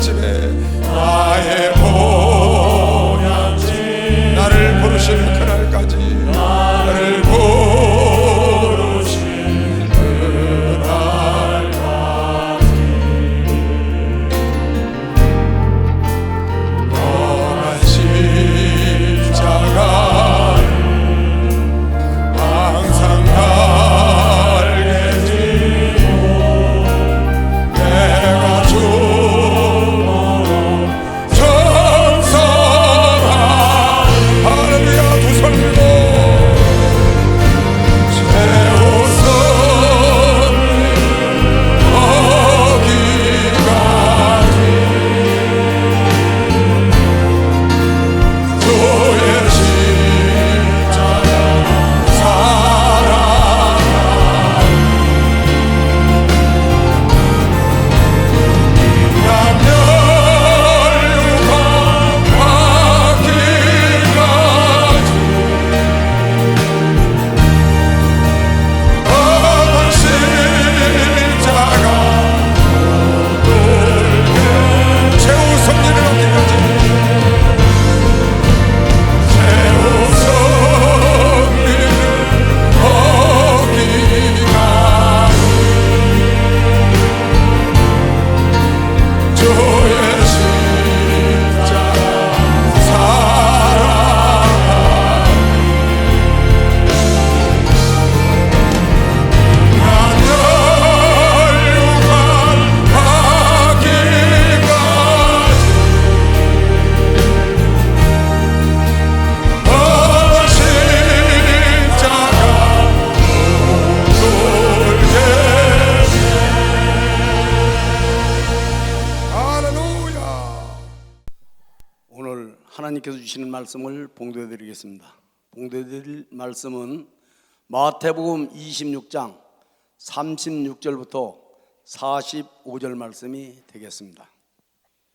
집에 나의 보양지 나를 부르신 그날까지 나를 부르신 그날까지 너만 십자가 항상 달게 지고 내가 주로 정성하리 할렐루야 두 손 들고 하나님께서 주시는 말씀을 봉독해드리겠습니다. 봉독해드릴 말씀은 마태복음 26장 36절부터 45절 말씀이 되겠습니다.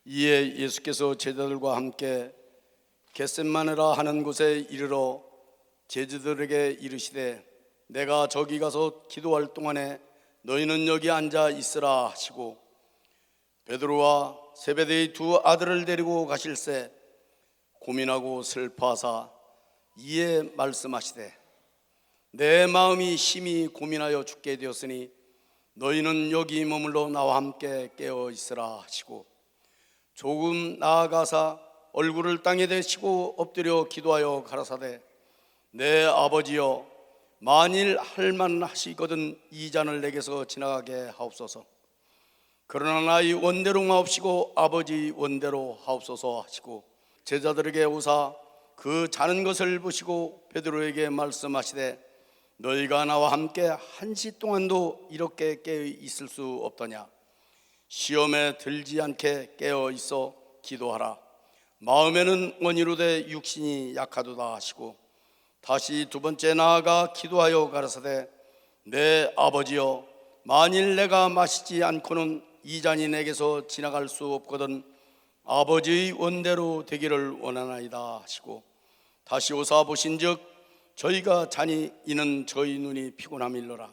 이에 예수께서 제자들과 함께 겟셋마네라 하는 곳에 이르러 제자들에게 이르시되 내가 저기 가서 기도할 동안에 너희는 여기 앉아 있으라 하시고 베드로와 세베대의 두 아들을 데리고 가실새 고민하고 슬퍼하사 이에 말씀하시되 내 마음이 심히 고민하여 죽게 되었으니 너희는 여기 머물러 나와 함께 깨어 있으라 하시고 조금 나아가사 얼굴을 땅에 대시고 엎드려 기도하여 가라사대 내 아버지여 만일 할만하시거든 이 잔을 내게서 지나가게 하옵소서. 그러나 나의 원대로 마옵시고 아버지 원대로 하옵소서 하시고 제자들에게 오사 그 자는 것을 보시고 베드로에게 말씀하시되 너희가 나와 함께 한시 동안도 이렇게 깨어 있을 수 없더냐. 시험에 들지 않게 깨어 있어 기도하라. 마음에는 원이로되 육신이 약하도다 하시고 다시 두 번째 나아가 기도하여 가라사대 내 아버지여 만일 내가 마시지 않고는 이 잔이 내게서 지나갈 수 없거든 아버지의 원대로 되기를 원하나이다 하시고 다시 오사 보신즉 저희가 자니 이는 저희 눈이 피곤함일러라.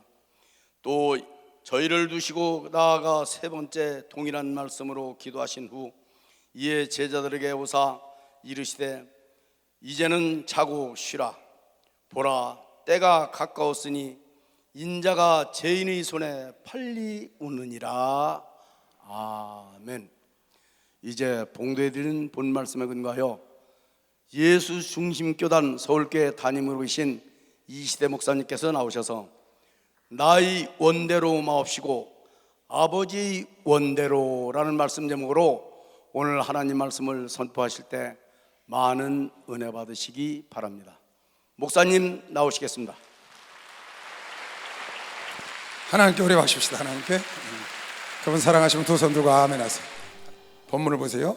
또 저희를 두시고 나아가 세 번째 동일한 말씀으로 기도하신 후 이에 제자들에게 오사 이르시되 이제는 자고 쉬라. 보라 때가 가까웠으니 인자가 죄인의 손에 팔리 오느니라. 아멘. 이제 봉독해드리는 본 말씀에 근거하여 예수 중심교단 서울교회 담임으로 계신 이시대 목사님께서 나오셔서 나의 원대로 마옵시고 아버지의 원대로라는 말씀 제목으로 오늘 하나님 말씀을 선포하실 때 많은 은혜 받으시기 바랍니다. 목사님 나오시겠습니다. 하나님께 오래하십시다. 하나님께 그분 사랑하시면 두 손 들고 아멘 하세요. 본문을 보세요.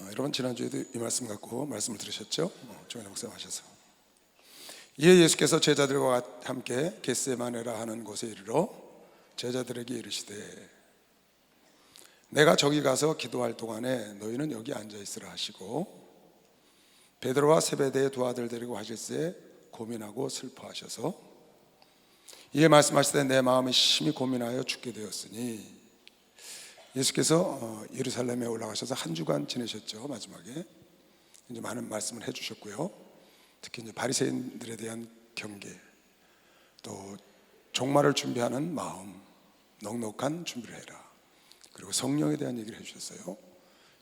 여러분 지난주에도 이 말씀 갖고 말씀을 들으셨죠? 정현 목사님 하셔서 이에 예수께서 제자들과 함께 겟세마네라 하는 곳에 이르러 제자들에게 이르시되 내가 저기 가서 기도할 동안에 너희는 여기 앉아 있으라 하시고 베드로와 세베대의 두 아들 데리고 하실새 고민하고 슬퍼하셔서 이에 말씀하시되 내 마음이 심히 고민하여 죽게 되었으니, 예수께서 예루살렘에 올라가셔서 한 주간 지내셨죠. 마지막에 이제 많은 말씀을 해주셨고요. 특히 이제 바리새인들에 대한 경계, 또 종말을 준비하는 마음, 넉넉한 준비를 해라. 그리고 성령에 대한 얘기를 해주셨어요.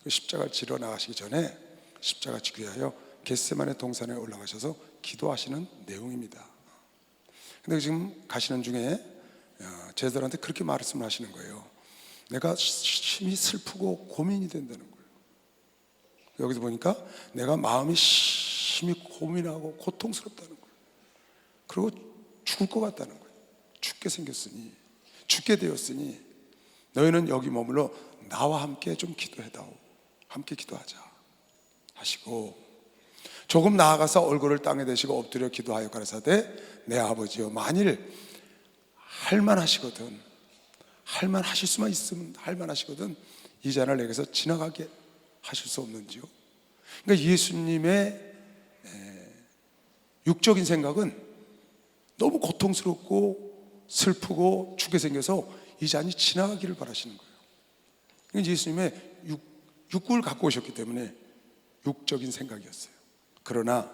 십자가를 지러 나가시기 전에 십자가 지기 위하여 겟세마네 동산에 올라가셔서 기도하시는 내용입니다. 근데 지금 가시는 중에 제자들한테 그렇게 말씀을 하시는 거예요. 내가 심히 슬프고 고민이 된다는 거예요. 여기서 보니까 내가 마음이 심히 고민하고 고통스럽다는 거예요. 그리고 죽을 것 같다는 거예요. 죽게 생겼으니, 죽게 되었으니 너희는 여기 머물러 나와 함께 좀 기도해다오. 함께 기도하자 하시고, 조금 나아가서 얼굴을 땅에 대시고 엎드려 기도하여 가라사대 내 아버지여, 만일 할만하시거든, 할만하실 수만 있으면 할만하시거든 이 잔을 내게서 지나가게 하실 수 없는지요. 그러니까 예수님의 육적인 생각은 너무 고통스럽고 슬프고 죽게 생겨서 이 잔이 지나가기를 바라시는 거예요. 그러니까 예수님의 육구를 갖고 오셨기 때문에 육적인 생각이었어요. 그러나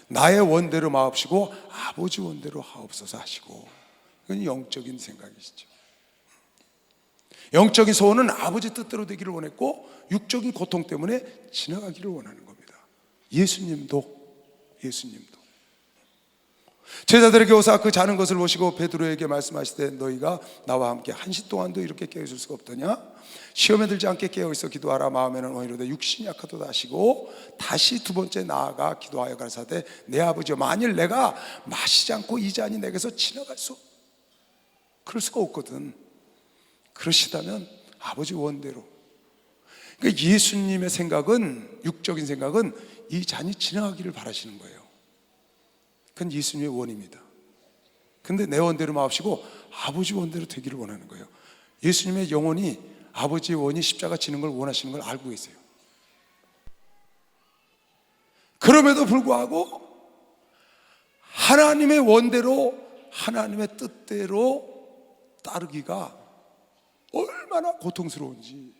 나의 원대로 마옵시고 아버지 원대로 하옵소서 하시고, 그건 영적인 생각이시죠. 영적인 소원은 아버지 뜻대로 되기를 원했고, 육적인 고통 때문에 지나가기를 원하는 겁니다. 예수님도 제자들에게 오사 그 자는 것을 보시고 베드로에게 말씀하시되 너희가 나와 함께 한시 동안도 이렇게 깨어있을 수가 없더냐? 시험에 들지 않게 깨어있어 기도하라. 마음에는 원이로되 육신이 약하도다 하시고, 다시 두 번째 나아가 기도하여 가라사대 내 아버지여, 만일 내가 마시지 않고 이 잔이 내게서 지나갈 수, 그럴 수가 없거든. 그러시다면 아버지 원대로. 그러니까 예수님의 생각은, 육적인 생각은 이 잔이 지나가기를 바라시는 거예요. 그건 예수님의 원입니다. 근데 내 원대로 마옵시고 아버지 원대로 되기를 원하는 거예요. 예수님의 영혼이 아버지의 원이 십자가 지는 걸 원하시는 걸 알고 계세요. 그럼에도 불구하고 하나님의 원대로, 하나님의 뜻대로 따르기가 얼마나 고통스러운지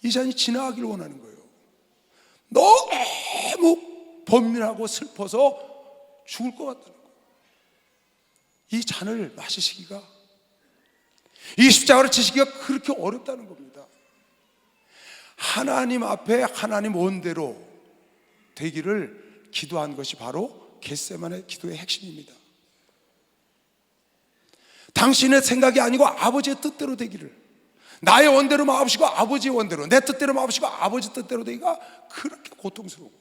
이 잔이 지나가기를 원하는 거예요. 너무 번민하고 슬퍼서 죽을 것 같다는 거예요. 이 잔을 마시기가, 이 십자가를 지시기가 그렇게 어렵다는 겁니다. 하나님 앞에 하나님 원대로 되기를 기도한 것이 바로 겟세마네 기도의 핵심입니다. 당신의 생각이 아니고 아버지의 뜻대로 되기를, 나의 원대로 마옵시고 아버지의 원대로, 내 뜻대로 마옵시고 아버지 뜻대로 되기가 그렇게 고통스러워.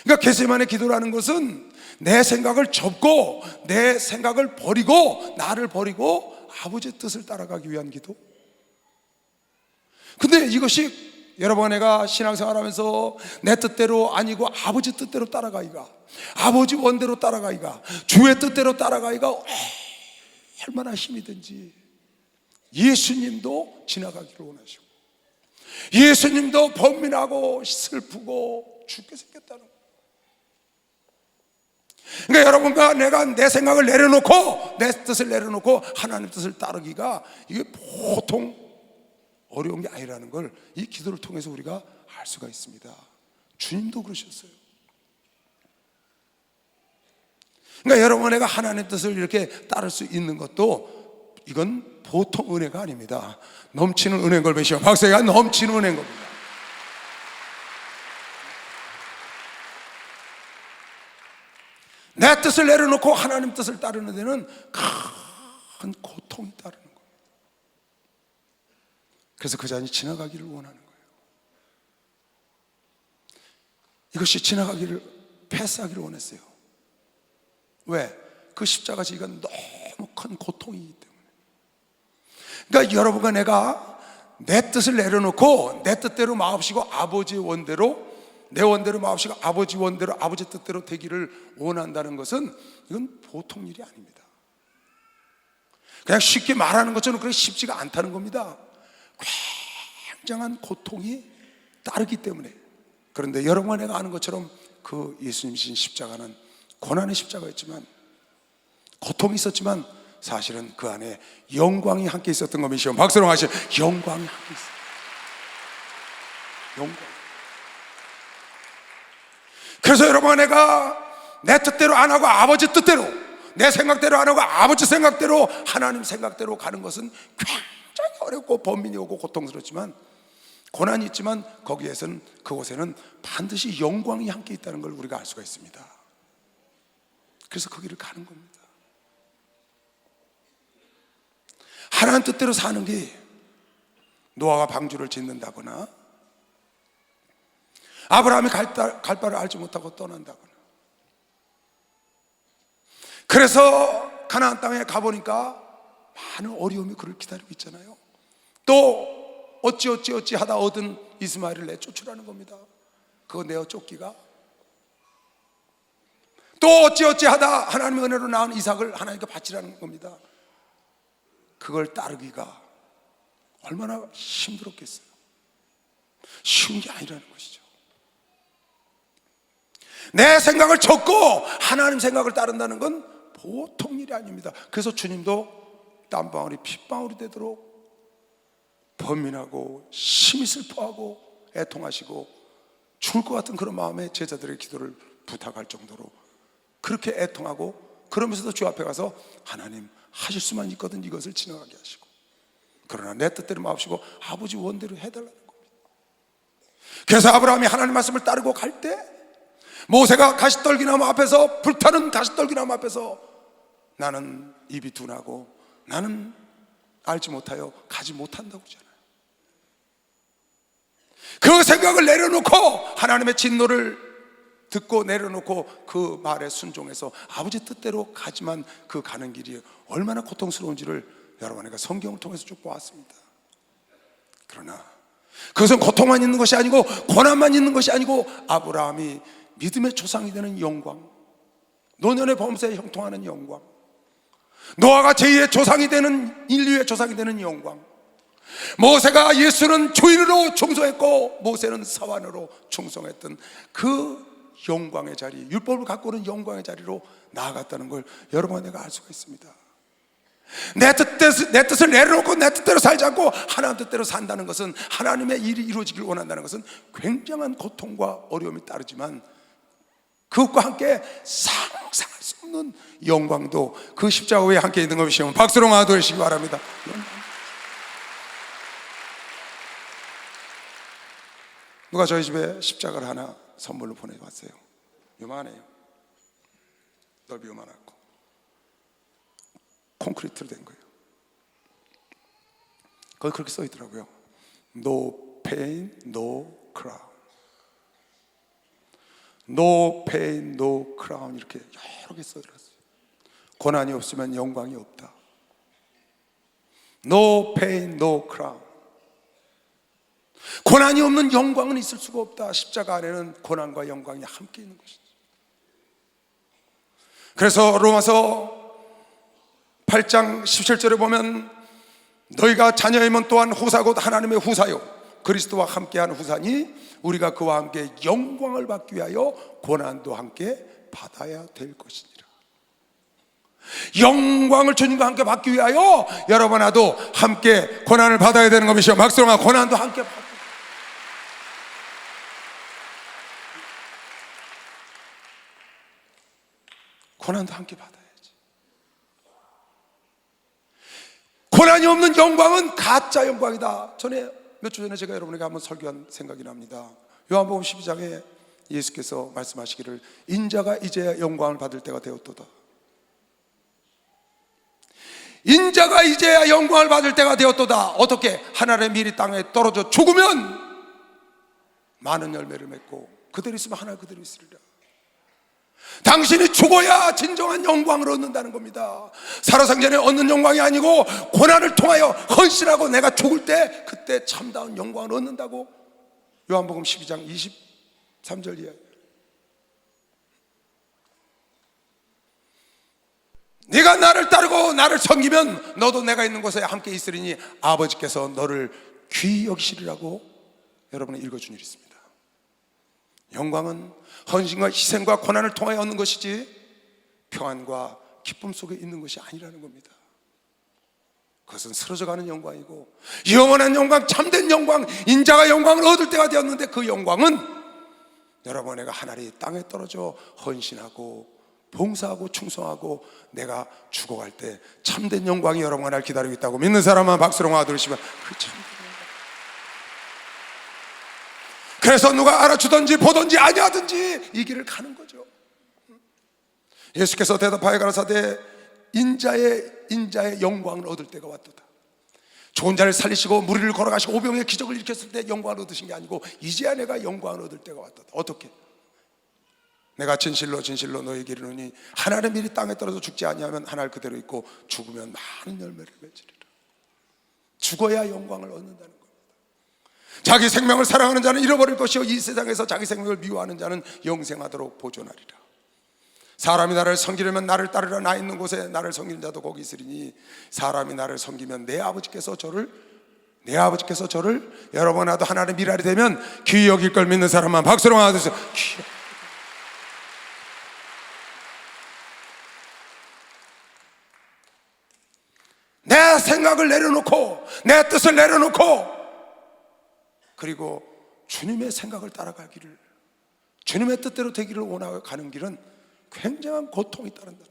그러니까 겟세마네 기도라는 것은 내 생각을 접고, 내 생각을 버리고, 나를 버리고 아버지의 뜻을 따라가기 위한 기도. 근데 이것이 여러분, 내가 신앙생활하면서 내 뜻대로 아니고 아버지 뜻대로 따라가기가, 아버지 원대로 따라가기가, 주의 뜻대로 따라가기가 얼마나 힘이 든지. 예수님도 지나가기를 원하시고, 예수님도 번민하고 슬프고 죽게 생겼다는 거예요. 그러니까 여러분과 내가 내 생각을 내려놓고, 내 뜻을 내려놓고 하나님 뜻을 따르기가 이게 보통 어려운 게 아니라는 걸 이 기도를 통해서 우리가 알 수가 있습니다. 주님도 그러셨어요. 그러니까 여러분, 내가 하나님 뜻을 이렇게 따를 수 있는 것도 이건 보통 은혜가 아닙니다. 넘치는 은혜인 걸 보시오. 박수가 넘치는 은혜인 겁니다. 내 뜻을 내려놓고 하나님 뜻을 따르는 데는 큰 고통이 따르는 거예요. 그래서 그 잔이 지나가기를 원하는 거예요. 이것이 지나가기를, 패스하기를 원했어요. 왜? 그 십자가 지기가 너무 큰 고통이기 때문에. 그러니까 여러분과 내가 내 뜻을 내려놓고 내 뜻대로 마옵시고 아버지의 원대로, 내 원대로 마옵시고 아버지 원대로, 아버지 뜻대로 되기를 원한다는 것은 이건 보통 일이 아닙니다. 그냥 쉽게 말하는 것처럼 그렇게 쉽지가 않다는 겁니다. 굉장한 고통이 따르기 때문에. 그런데 여러분과 내가 아는 것처럼 그 예수님이신 십자가는 고난의 십자가였지만 고통이 있었지만 사실은 그 안에 영광이 함께 있었던 것이죠. 박수로 하시죠. 영광이 함께 있어요. 영광. 그래서 여러분, 내가 내 뜻대로 안 하고 아버지 뜻대로, 내 생각대로 안 하고 아버지 생각대로, 하나님 생각대로 가는 것은 굉장히 어렵고 번민이 오고 고통스럽지만, 고난이 있지만 거기에서는, 그곳에는 반드시 영광이 함께 있다는 걸 우리가 알 수가 있습니다. 그래서 거기를 가는 겁니다. 하나님 뜻대로 사는 게 노아가 방주를 짓는다거나, 아브라함이 갈 바를 알지 못하고 떠난다거나, 그래서 가나안 땅에 가보니까 많은 어려움이 그를 기다리고 있잖아요. 또 어찌 하다 얻은 이스마엘을 내쫓으라는 겁니다. 그거 내어 쫓기가. 또 어찌 하다 하나님의 은혜로 낳은 이삭을 하나님께 바치라는 겁니다. 그걸 따르기가 얼마나 힘들었겠어요. 쉬운 게 아니라는 것이죠. 내 생각을 접고 하나님 생각을 따른다는 건 보통 일이 아닙니다. 그래서 주님도 땀방울이 핏방울이 되도록 번민하고 심히 슬퍼하고 애통하시고 죽을 것 같은 그런 마음에 제자들의 기도를 부탁할 정도로 그렇게 애통하고, 그러면서도 주 앞에 가서 하나님 하실 수만 있거든 이것을 지나가게 하시고, 그러나 내 뜻대로 마옵시고 아버지 원대로 해달라는 겁니다. 그래서 아브라함이 하나님 말씀을 따르고 갈 때, 모세가 가시떨기나무 앞에서, 불타는 가시떨기나무 앞에서 나는 입이 둔하고 나는 알지 못하여 가지 못한다고 하잖아요. 그 생각을 내려놓고 하나님의 진노를 듣고 내려놓고 그 말에 순종해서 아버지 뜻대로 가지만 그 가는 길이 얼마나 고통스러운지를 여러분과 성경을 통해서 쭉 보았습니다. 그러나 그것은 고통만 있는 것이 아니고 고난만 있는 것이 아니고 아브라함이 믿음의 조상이 되는 영광, 노년의 범사에 형통하는 영광, 노아가 제2의 조상이 되는, 인류의 조상이 되는 영광, 모세가 예수는 주인으로 충성했고 모세는 사환으로 충성했던 그 영광의 자리, 율법을 갖고 오는 영광의 자리로 나아갔다는 걸 여러분과 내가 알 수가 있습니다. 내 뜻을 내려놓고 내 뜻대로 살지 않고 하나님 뜻대로 산다는 것은, 하나님의 일이 이루어지길 원한다는 것은 굉장한 고통과 어려움이 따르지만 그것과 함께 상상할 수 없는 영광도 그 십자가 위에 함께 있는 것이시면 박수로 맞아주시기 바랍니다. 누가 저희 집에 십자가를 하나 선물로 보내왔어요. 요만해요. 넓이 요만하고 콘크리트로 된 거예요. 거기 그렇게 써 있더라고요. No pain, no crown. No pain, no crown. 이렇게 여러 개 써 들었어요. 고난이 없으면 영광이 없다. No pain, no crown. 고난이 없는 영광은 있을 수가 없다. 십자가 안에는 고난과 영광이 함께 있는 것이죠. 그래서 로마서 8장 17절에 보면 너희가 자녀이면 또한 후사 곧 하나님의 후사요 그리스도와 함께한 후사니 우리가 그와 함께 영광을 받기 위하여 고난도 함께 받아야 될 것이니라. 영광을 주님과 함께 받기 위하여 여러분 나도 함께 고난을 받아야 되는 것이죠. 박수로만 고난도 함께 받고, 고난도 함께 받아야지. 고난이 없는 영광은 가짜 영광이다. 전에 몇 주 전에 제가 여러분에게 한번 설교한 생각이 납니다. 요한복음 12장에 예수께서 말씀하시기를 인자가 이제야 영광을 받을 때가 되었도다. 인자가 이제야 영광을 받을 때가 되었도다. 어떻게? 하나님의 밀이 땅에 떨어져 죽으면 많은 열매를 맺고 그대로 있으면 하나 그대로 있으리라. 당신이 죽어야 진정한 영광을 얻는다는 겁니다. 살아생전에 얻는 영광이 아니고 고난을 통하여 헌신하고 내가 죽을 때 그때 참다운 영광을 얻는다고 요한복음 12장 23절 이하에. 네가 나를 따르고 나를 섬기면 너도 내가 있는 곳에 함께 있으리니 아버지께서 너를 귀히 여기시리라고 여러분이 읽어준 일이 있습니다. 영광은 헌신과 희생과 고난을 통하여 얻는 것이지 평안과 기쁨 속에 있는 것이 아니라는 겁니다. 그것은 쓰러져가는 영광이고 영원한 영광, 참된 영광, 인자가 영광을 얻을 때가 되었는데 그 영광은 여러분 내가 하늘이 땅에 떨어져 헌신하고 봉사하고 충성하고 내가 죽어갈 때 참된 영광이 여러분과 날 기다리고 있다고 믿는 사람만 박수로 와들으시면 그 참된 영광. 그래서 누가 알아주든지 보든지 아니하든지 이 길을 가는 거죠. 예수께서 대답하여 가라사대 인자의 영광을 얻을 때가 왔도다. 좋은 자를 살리시고 무리를 걸어가시고 오병의 기적을 일으켰을 때 영광을 얻으신 게 아니고 이제야 내가 영광을 얻을 때가 왔도다. 어떻게? 내가 진실로 진실로 너희에게 이르노니 하나님의 밀이 땅에 떨어져 죽지 아니하면 하늘 그대로 있고 죽으면 많은 열매를 맺으리라. 죽어야 영광을 얻는다는 겁니다. 자기 생명을 사랑하는 자는 잃어버릴 것이요 이 세상에서 자기 생명을 미워하는 자는 영생하도록 보존하리라. 사람이 나를 섬기려면 나를 따르라. 나 있는 곳에 나를 섬기는 자도 거기 있으리니 사람이 나를 섬기면 내 아버지께서 저를 여러분 나도 하나님의 미랄이 되면 귀히 여길 걸 믿는 사람만 박수로 와주세요. 내 생각을 내려놓고 내 뜻을 내려놓고 그리고 주님의 생각을 따라가기를, 주님의 뜻대로 되기를 원하고 가는 길은 굉장한 고통이 따른다.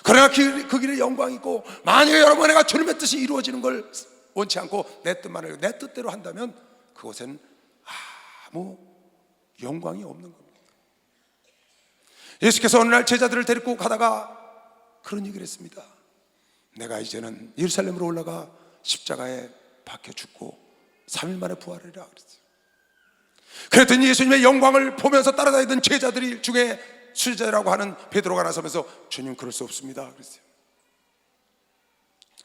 그러나 그 길에 영광이 있고 만약에 여러분 내가 주님의 뜻이 이루어지는 걸 원치 않고 내 뜻만 하고 내 뜻대로 한다면 그곳엔 아무 영광이 없는 겁니다. 예수께서 어느 날 제자들을 데리고 가다가 그런 얘기를 했습니다. 내가 이제는 예루살렘으로 올라가 십자가에 박혀 죽고 3일 만에 부활하리라 그랬어요. 그랬더니 예수님의 영광을 보면서 따라다니던 제자들이 중에 수제자라고 하는 베드로가 나서면서 주님 그럴 수 없습니다 그랬어요.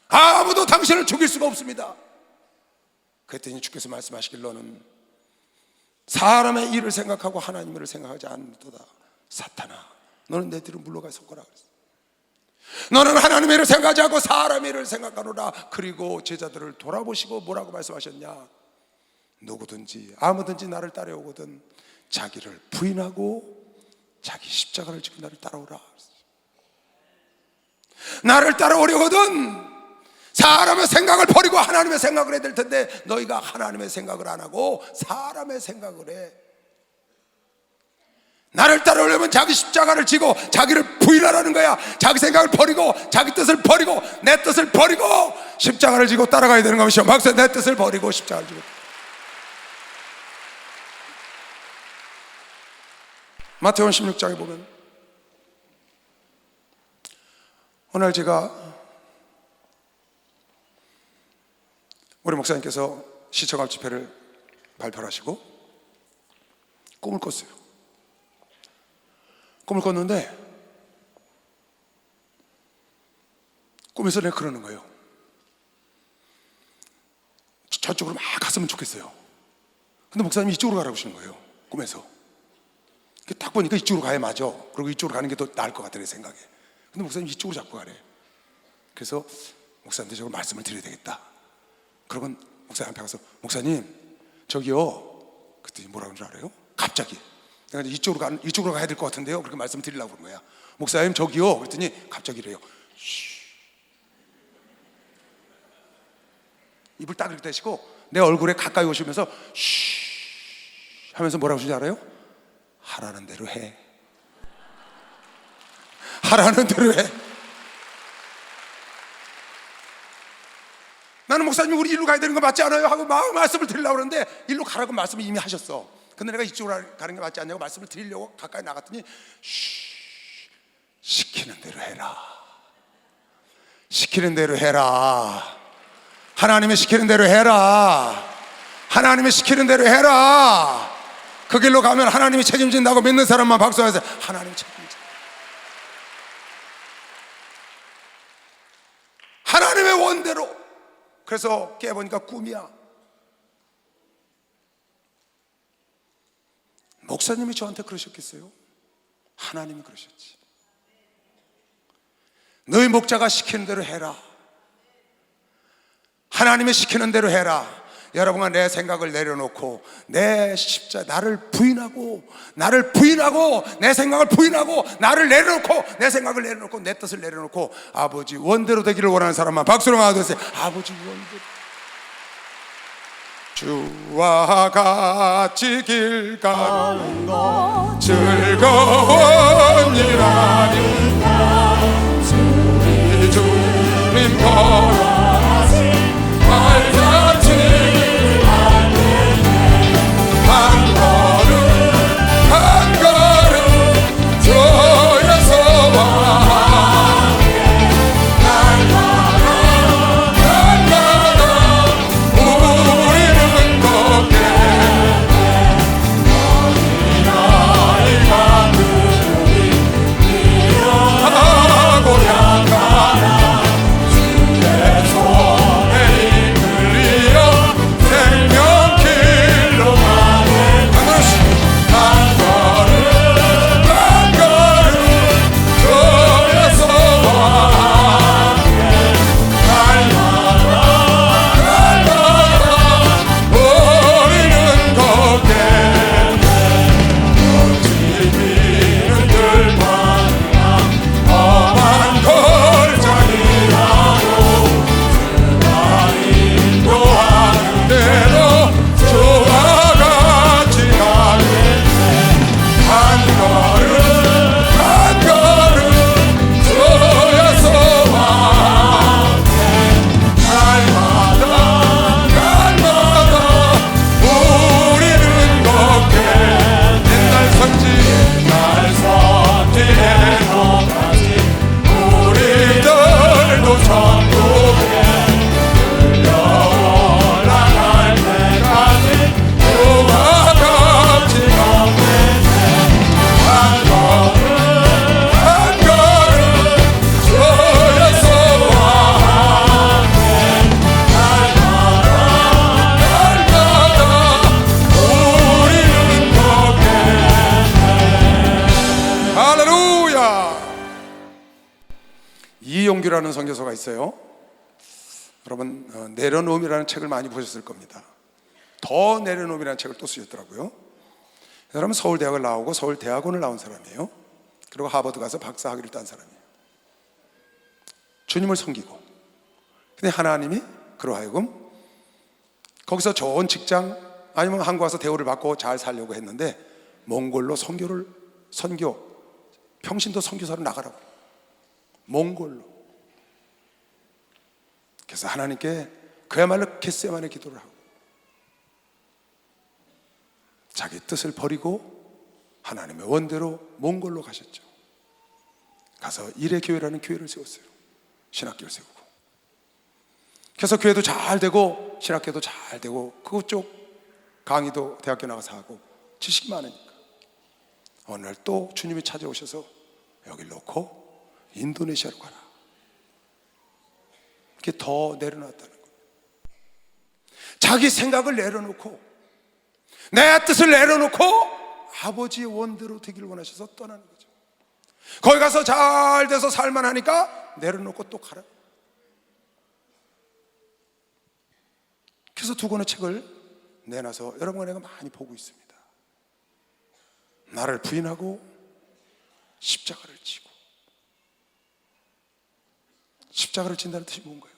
아무도 당신을 죽일 수가 없습니다. 그랬더니 주께서 말씀하시길 너는 사람의 일을 생각하고 하나님의 일을 생각하지 않는도다. 사탄아 너는 내 뒤로 물러가 섰거라 그랬어요. 너는 하나님의 일을 생각하지 않고 사람의 일을 생각하노라. 그리고 제자들을 돌아보시고 뭐라고 말씀하셨냐? 누구든지 아무든지 나를 따라오거든 자기를 부인하고 자기 십자가를 지고 나를 따라오라. 나를 따라오려거든 사람의 생각을 버리고 하나님의 생각을 해야 될 텐데 너희가 하나님의 생각을 안 하고 사람의 생각을 해. 나를 따라오려면 자기 십자가를 지고 자기를 부인하라는 거야. 자기 생각을 버리고 자기 뜻을 버리고 내 뜻을 버리고 십자가를 지고 따라가야 되는 것이요. 막상 내 뜻을 버리고 십자가를 지고. 마태복음 16장에 보면 오늘 제가 우리 목사님께서 시청할 집회를 발표하시고 꿈을 꿨어요. 꿈을 꿨는데 꿈에서 내가 그러는 거예요. 저쪽으로 막 갔으면 좋겠어요. 근데 목사님이 이쪽으로 가라고 하시는 거예요. 꿈에서. 딱 보니까 이쪽으로 가야 맞아. 그리고 이쪽으로 가는 게 더 나을 것 같다는 생각에. 근데 목사님이 이쪽으로 자꾸 가래. 그래서 목사님한테 저걸 말씀을 드려야 되겠다. 그러면 목사님 앞에 가서 목사님 저기요. 그랬더니 뭐라고 하는 줄 알아요? 갑자기 내가 이쪽으로 가야 될 것 같은데요. 그렇게 말씀 드리려고 그런 거야. 목사님 저기요. 그랬더니 갑자기 이래요. 쉬. 입을 딱 이렇게 대시고 내 얼굴에 가까이 오시면서 쉬 하면서 뭐라고 하시는지 알아요? 하라는 대로 해. 하라는 대로 해. 나는 목사님 우리 일로 가야 되는 거 맞지 않아요? 하고 막 말씀을 드리려고 그러는데 일로 가라고 말씀을 이미 하셨어. 근데 내가 이쪽으로 가는 게 맞지 않냐고 말씀을 드리려고 가까이 나갔더니 시키는 대로 해라. 시키는 대로 해라. 하나님의 시키는 대로 해라. 하나님의 시키는 대로 해라. 그 길로 가면 하나님이 책임진다고 믿는 사람만 박수하세요. 하나님이 책임진다. 하나님의 원대로. 그래서 깨보니까 꿈이야. 목사님이 저한테 그러셨겠어요? 하나님이 그러셨지. 너희 목자가 시키는 대로 해라. 하나님의 시키는 대로 해라. 여러분과 내 생각을 내려놓고 내 나를 부인하고 내 생각을 부인하고 나를 내려놓고 내 생각을 내려놓고 내 뜻을 내려놓고 아버지 원대로 되기를 원하는 사람만 박수로 맞아주세요. 아버지 원대로 주와 같이 길 가는 것 즐거운 일 아닌가 주님 걸어가신 발자취 한 걸음 주여서와 우리는 걷게 어린아이가 하고 약하나 주의 손에 이끌리어 생명길로 가네 한 걸음 주여서와 우리는 걷게 지비는 들판이나 험한 골짜기라도 주가 인도하는 대로 주와 같이 가네 한 걸음 주여서와 날마다 우리는 걷게 옛날 선지에 똑같이 우리들도 천국에 올라갈 때까지 주와 같이 걷게 한 걸음 주여서와 우리는 걷게 할렐루야. 이용규라는 선교사가 있어요. 여러분 내려놓음이라는 책을 많이 보셨을 겁니다. 더 내려놓음이라는 책을 또 쓰셨더라고요. 여러분 서울대학을 나오고 서울대학원을 나온 사람이에요. 그리고 하버드 가서 박사학위를 딴 사람이에요. 주님을 섬기고 근데 하나님이 그로 하여금 거기서 좋은 직장 아니면 한국 와서 대우를 받고 잘 살려고 했는데 몽골로 선교 평신도 선교사로 나가라고 몽골로. 그래서 하나님께 그야말로 겟세마네 기도를 하고 자기 뜻을 버리고 하나님의 원대로 몽골로 가셨죠. 가서 일의 교회라는 교회를 세웠어요. 신학교를 세우고. 그래서 교회도 잘 되고 신학교도 잘 되고 그쪽 강의도 대학교 나가서 하고 지식이 많으니까 어느 날 또 주님이 찾아오셔서 여기를 놓고 인도네시아로 가라. 이렇게 더 내려놨다는 거예요. 자기 생각을 내려놓고 내 뜻을 내려놓고 아버지의 원대로 되기를 원하셔서 떠나는 거죠. 거기 가서 잘 돼서 살만하니까 내려놓고 또 가라. 그래서 두 권의 책을 내놔서 여러분과 내가 많이 보고 있습니다. 나를 부인하고 십자가를 지고. 십자가를 진다는 뜻이 뭔가요?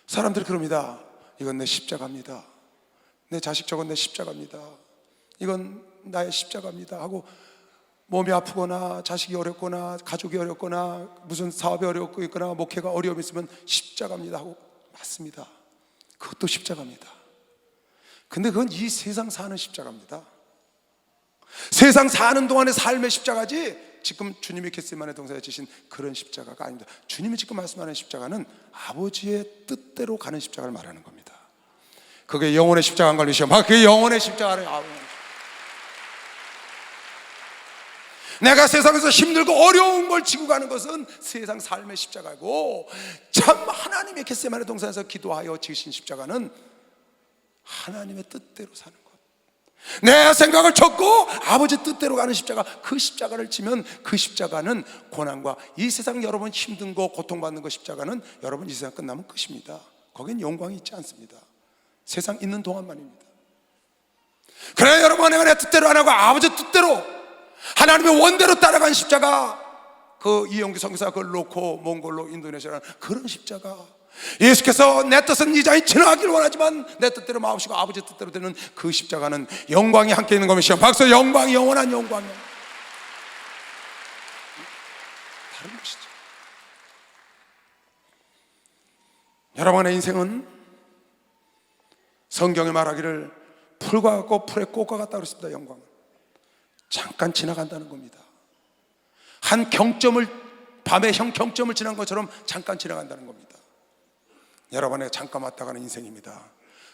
사람들이 그럽니다. 이건 내 십자가입니다. 내 자식 저건 내 십자가입니다. 이건 나의 십자가입니다 하고 몸이 아프거나 자식이 어렵거나 가족이 어렵거나 무슨 사업이 어렵고 있거나 목회가 어려움이 있으면 십자가입니다 하고 맞습니다. 그것도 십자가입니다. 근데 그건 이 세상 사는 십자가입니다. 세상 사는 동안의 삶의 십자가지 지금 주님이 겟세마네 동산에 지신 그런 십자가가 아닙니다. 주님이 지금 말씀하는 십자가는 아버지의 뜻대로 가는 십자가를 말하는 겁니다. 그게 영혼의 십자가인 걸 믿으시오. 그게 영혼의 십자가를 내가 세상에서 힘들고 어려운 걸 지고 가는 것은 세상 삶의 십자가고 참 하나님의 겟세마네 동산에서 기도하여 지으신 십자가는 하나님의 뜻대로 사는 것, 내 생각을 접고 아버지 뜻대로 가는 십자가, 그 십자가를 지면 그 십자가는 고난과 이 세상 여러분 힘든 거 고통받는 거 십자가는 여러분 이 세상 끝나면 끝입니다. 거긴 영광이 있지 않습니다. 세상 있는 동안만입니다. 그래 여러분, 내가 내 뜻대로 안 하고 아버지 뜻대로 하나님의 원대로 따라간 십자가, 그 이용기 선교사 그걸 놓고 몽골로 인도네시아라는 그런 십자가, 예수께서 내 뜻은 이 자에 지나가기를 원하지만 내 뜻대로 마옵시고 아버지 뜻대로 되는 그 십자가는 영광이 함께 있는 것이요. 박수. 영광이, 영원한 영광이요. 다른 것이죠. 여러분의 인생은 성경에 말하기를 풀과 같고 풀의 꽃과 같다 그랬습니다. 영광은 잠깐 지나간다는 겁니다. 한 경점을, 밤에 경점을 지난 것처럼 잠깐 지나간다는 겁니다. 여러분의 잠깐 왔다 가는 인생입니다.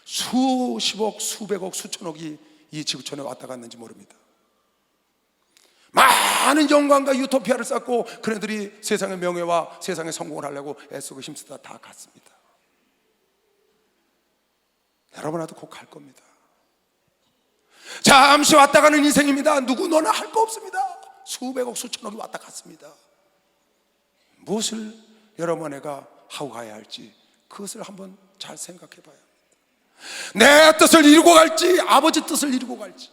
수십억, 수백억, 수천억이 이 지구촌에 왔다 갔는지 모릅니다. 많은 영광과 유토피아를 쌓고 그네들이 세상의 명예와 세상의 성공을 하려고 애쓰고 힘쓰다 다 갔습니다. 여러분도 곧 갈 겁니다. 잠시 왔다 가는 인생입니다. 누구 너나 할 거 없습니다. 수백억, 수천억이 왔다 갔습니다. 무엇을 여러분에가 하고 가야 할지 그것을 한번 잘 생각해 봐야 합니다. 내 뜻을 이루고 갈지 아버지 뜻을 이루고 갈지,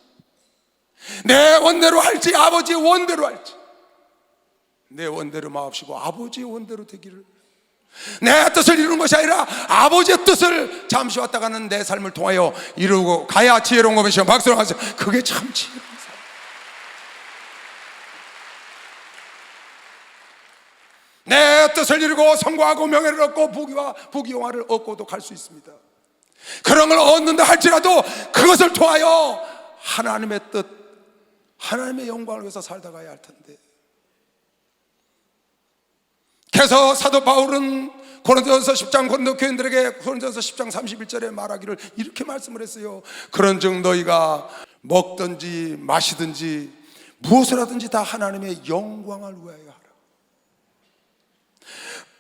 내 원대로 할지 아버지의 원대로 할지, 내 원대로 마옵시고 아버지의 원대로 되기를, 내 뜻을 이루는 것이 아니라 아버지의 뜻을 잠시 왔다 가는 내 삶을 통하여 이루고 가야 지혜로운 것이요. 박수로 하세요. 그게 참 지혜로운 삶. 내 뜻을 이루고 성공하고 명예를 얻고 부귀와 부귀영화를 얻고도 갈 수 있습니다. 그런 걸 얻는다 할지라도 그것을 통하여 하나님의 뜻, 하나님의 영광을 위해서 살다 가야 할 텐데. 그래서 사도 바울은 고린도전서 10장 고린도 교인들에게 고린도전서 10장 31절에 말하기를 이렇게 말씀을 했어요. 그런즉 너희가 먹든지 마시든지 무엇을 하든지 다 하나님의 영광을 위하여 하라.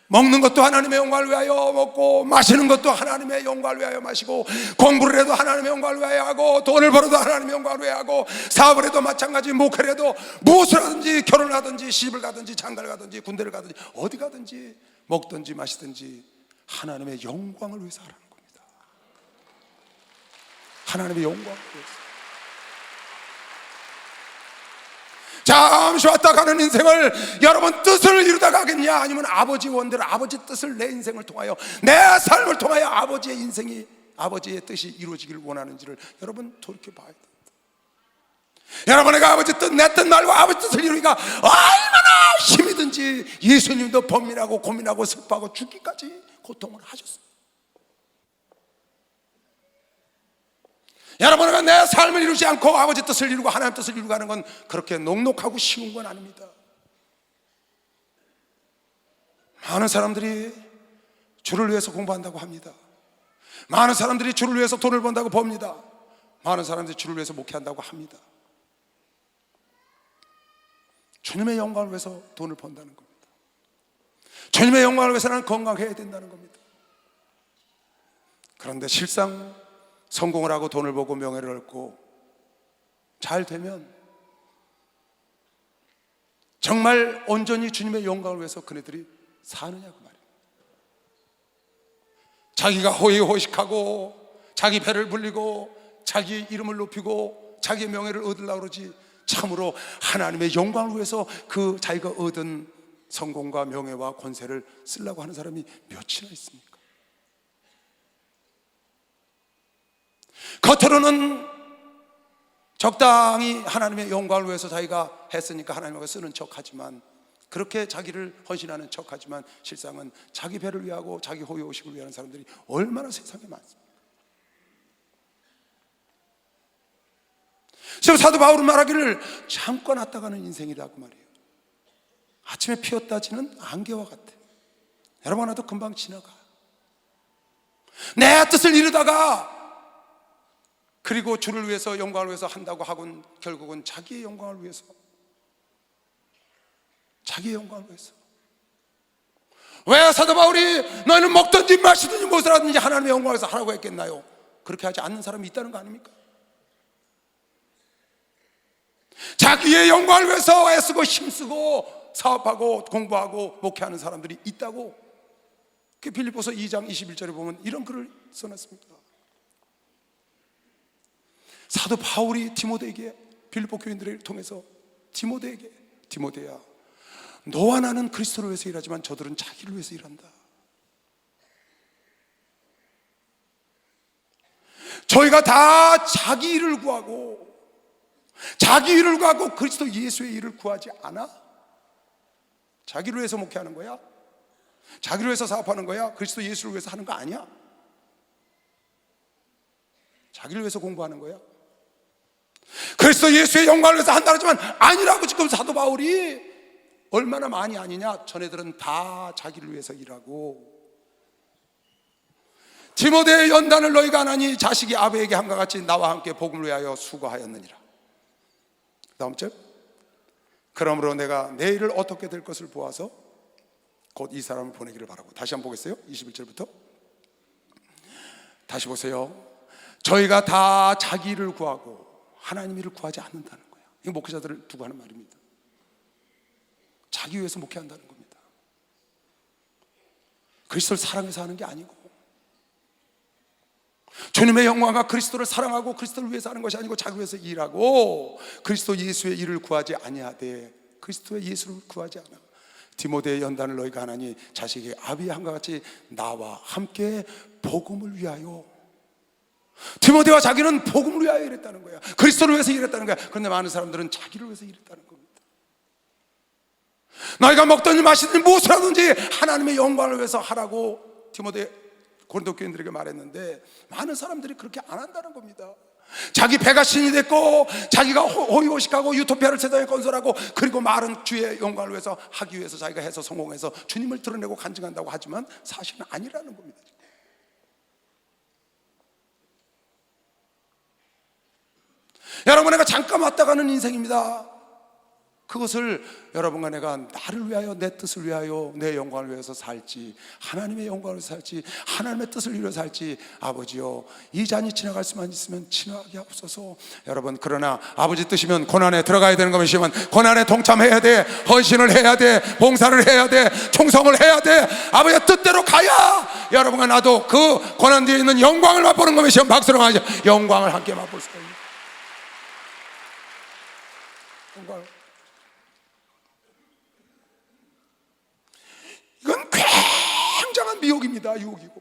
먹는 것도 하나님의 영광을 위하여 먹고, 마시는 것도 하나님의 영광을 위하여 마시고, 공부를 해도 하나님의 영광을 위하여 하고, 돈을 벌어도 하나님의 영광을 위하여 하고, 사업을 해도 마찬가지, 목회를 해도, 무엇을 하든지, 결혼을 하든지, 시집을 가든지, 장가를 가든지, 군대를 가든지, 어디 가든지, 먹든지 마시든지 하나님의 영광을 위해서 하라는 겁니다. 하나님의 영광을 위해서. 잠시 왔다 가는 인생을 여러분 뜻을 이루다 가겠냐, 아니면 아버지 원대로 아버지 뜻을 내 인생을 통하여, 내 삶을 통하여 아버지의 인생이, 아버지의 뜻이 이루어지기를 원하는지를 여러분 돌이켜봐야 됩니다. 여러분에게 아버지 뜻, 내 뜻 말고 아버지 뜻을 이루기가 얼마나 힘이든지 예수님도 번민하고 고민하고 슬퍼하고 죽기까지 고통을 하셨습니다. 여러분과 내 삶을 이루지 않고 아버지 뜻을 이루고 하나님 뜻을 이루고 하는 건 그렇게 녹록하고 쉬운 건 아닙니다. 많은 사람들이 주를 위해서 공부한다고 합니다. 많은 사람들이 주를 위해서 돈을 번다고 봅니다. 많은 사람들이 주를 위해서 목회한다고 합니다. 주님의 영광을 위해서 돈을 번다는 겁니다. 주님의 영광을 위해서는 건강해야 된다는 겁니다. 그런데 실상 성공을 하고 돈을 벌고 명예를 얻고 잘 되면 정말 온전히 주님의 영광을 위해서 그네들이 사느냐고 말이에요. 자기가 호의호식하고 자기 배를 불리고 자기 이름을 높이고 자기의 명예를 얻으려고 그러지, 참으로 하나님의 영광을 위해서 그 자기가 얻은 성공과 명예와 권세를 쓰려고 하는 사람이 몇이나 있습니까? 겉으로는 적당히 하나님의 영광을 위해서 자기가 했으니까 하나님과 쓰는 척하지만, 그렇게 자기를 헌신하는 척하지만 실상은 자기 배를 위하고 자기 호의호식을 위하는 사람들이 얼마나 세상에 많습니까? 지금 사도 바울은 말하기를 잠깐 왔다 가는 인생이라고 말해요. 아침에 피었다 지는 안개와 같아. 여러분 하나도 금방 지나가. 내 뜻을 이루다가 그리고 주를 위해서 영광을 위해서 한다고 하곤 결국은 자기의 영광을 위해서, 자기의 영광을 위해서. 왜 사도 바울이 너희는 먹든지 마시든지 무엇을 하든지 하나님의 영광을 위해서 하라고 했겠나요? 그렇게 하지 않는 사람이 있다는 거 아닙니까? 자기의 영광을 위해서 애쓰고 힘쓰고 사업하고 공부하고 목회하는 사람들이 있다고. 그 빌립보서 2장 21절에 보면 이런 글을 써놨습니다. 사도 바울이 디모데에게, 빌립보 교인들을 통해서 디모데에게, 디모데야, 너와 나는 그리스도를 위해서 일하지만 저들은 자기를 위해서 일한다. 저희가 다 자기 일을 구하고 그리스도 예수의 일을 구하지 않아? 자기를 위해서 목회하는 거야? 자기를 위해서 사업하는 거야? 그리스도 예수를 위해서 하는 거 아니야? 자기를 위해서 공부하는 거야? 그리스도 예수의 영광을 위해서 한다 하지만 아니라고 지금 사도 바울이 얼마나 많이 아니냐? 전애들은 다 자기를 위해서 일하고. 디모데의 연단을 너희가 안 하니 자식이 아버에게 함과 같이 나와 함께 복음을 위하여 수고하였느니라. 다음 절. 그러므로 내가 내 일을 어떻게 될 것을 보아서 곧 이 사람을 보내기를 바라고. 다시 한번 보겠어요? 21절부터 다시 보세요. 저희가 다 자기 일을 구하고 하나님 일을 구하지 않는다는 거예요. 이거 목회자들을 두고 하는 말입니다. 자기 위해서 목회한다는 겁니다. 그리스도를 사랑해서 하는 게 아니고, 주님의 영광과 그리스도를 사랑하고 그리스도를 위해서 하는 것이 아니고 자기 위해서 일하고 그리스도 예수의 일을 구하지 아니하되, 그리스도의 예수를 구하지 않아. 디모데의 연단을 너희가 안 하니 자식이 아비의 함과 같이 나와 함께 복음을 위하여. 디모데와 자기는 복음을 위하여 일했다는 거야. 그리스도를 위해서 일했다는 거야. 그런데 많은 사람들은 자기를 위해서 일했다는 겁니다. 너희가 먹든지 마시든지 무엇을 하든지 하나님의 영광을 위해서 하라고 디모데 고린도 교인들에게 말했는데, 많은 사람들이 그렇게 안 한다는 겁니다. 자기 배가 신이 됐고 자기가 호의호식하고 유토피아를 세상에 건설하고 그리고 말은 주의 영광을 위해서 하기 위해서 자기가 해서 성공해서 주님을 드러내고 간증한다고 하지만 사실은 아니라는 겁니다. 여러분, 내가 잠깐 왔다 가는 인생입니다. 그것을 여러분과 내가 나를 위하여, 내 뜻을 위하여, 내 영광을 위해서 살지, 하나님의 영광을 위해서 살지, 하나님의 뜻을 이루어 살지, 아버지요, 이 잔이 지나갈 수만 있으면 지나가게 하옵소서. 여러분, 그러나 아버지 뜻이면 고난에 들어가야 되는 것이면 고난에 동참해야 돼, 헌신을 해야 돼, 봉사를 해야 돼, 충성을 해야 돼. 아버지의 뜻대로 가야 여러분과 나도 그 고난 뒤에 있는 영광을 맛보는 것이면 박수로 하죠. 영광을 함께 맛볼 수가 있는 영광을. 이건 굉장한 미혹입니다. 유혹이고.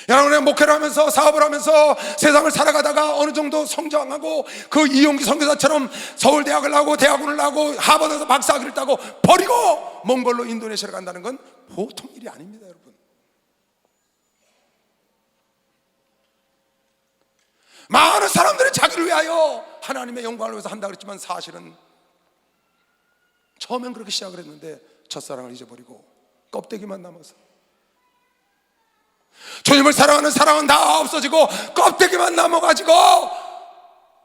여러분의 목회를 하면서 사업을 하면서 세상을 살아가다가 어느 정도 성장하고 그 이용기 선교사처럼 서울대학을 나오고 대학원을 나오고 하버드에서 박사학위를 따고 버리고 몽골로 인도네시아를 간다는 건 보통 일이 아닙니다. 여러분, 많은 사람들이 자기를 위하여 하나님의 영광을 위해서 한다 그랬지만 사실은 처음엔 그렇게 시작을 했는데 첫사랑을 잊어버리고 껍데기만 남아서, 주님을 사랑하는 사랑은 다 없어지고 껍데기만 남아가지고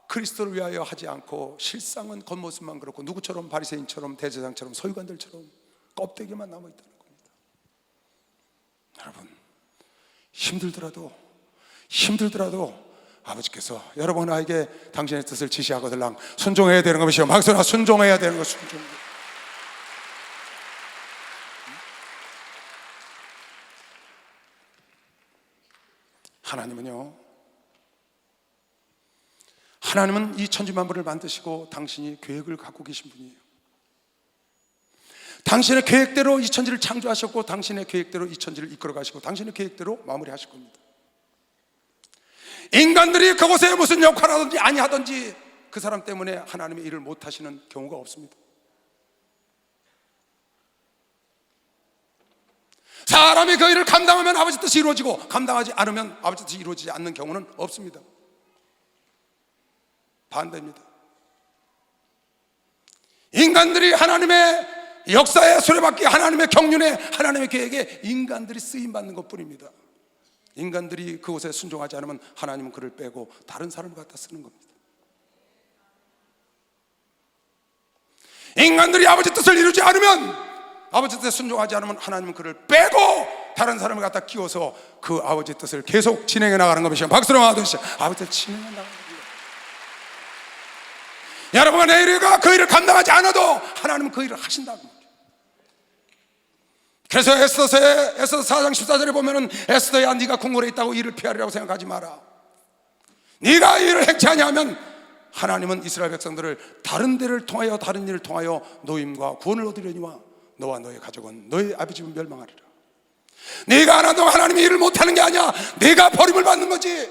그리스도를 위하여 하지 않고 실상은 겉모습만 그렇고 누구처럼 바리새인처럼 대제사장처럼 서기관들처럼 껍데기만 남아있다는 겁니다. 여러분, 힘들더라도 아버지께서 여러분 나에게 당신의 뜻을 지시하거들랑 순종해야 되는 것이요, 막서나 순종해야 되는 것. 순종. 하나님은 이 천지만물을 만드시고 당신이 계획을 갖고 계신 분이에요. 당신의 계획대로 이 천지를 창조하셨고 당신의 계획대로 이 천지를 이끌어 가시고 당신의 계획대로 마무리하실 겁니다. 인간들이 그곳에 무슨 역할을 하든지 아니하든지 그 사람 때문에 하나님의 일을 못하시는 경우가 없습니다. 사람이 그 일을 감당하면 아버지 뜻이 이루어지고 감당하지 않으면 아버지 뜻이 이루어지지 않는 경우는 없습니다. 반대입니다. 인간들이 하나님의 역사에 수레바퀴, 하나님의 경륜에, 하나님의 계획에 인간들이 쓰임받는 것뿐입니다. 인간들이 그곳에 순종하지 않으면 하나님은 그를 빼고 다른 사람을 갖다 쓰는 겁니다. 인간들이 아버지 뜻을 이루지 않으면, 아버지 뜻에 순종하지 않으면 하나님은 그를 빼고 다른 사람을 갖다 끼워서 그 아버지 뜻을 계속 진행해 나가는 것이죠. 박수로 하듯이 아버지 뜻을 진행해 나가는 겁니다. 여러분과 내가 그 일을 감당하지 않아도 하나님은 그 일을 하신다는 거죠. 그래서 에스더 4장 14절에 보면은 에스더야 네가 궁궐에 있다고 이를 피하리라고 생각하지 마라. 네가 이 일을 행치 아니하면 하나님은 이스라엘 백성들을 다른 데를 통하여 다른 일을 통하여 노임과 구원을 얻으려니와 너와 너의 가족은 너의 아비 집은 멸망하리라. 네가 안 한다고 하나님이 일을 못하는 게 아니야. 네가 버림을 받는 거지.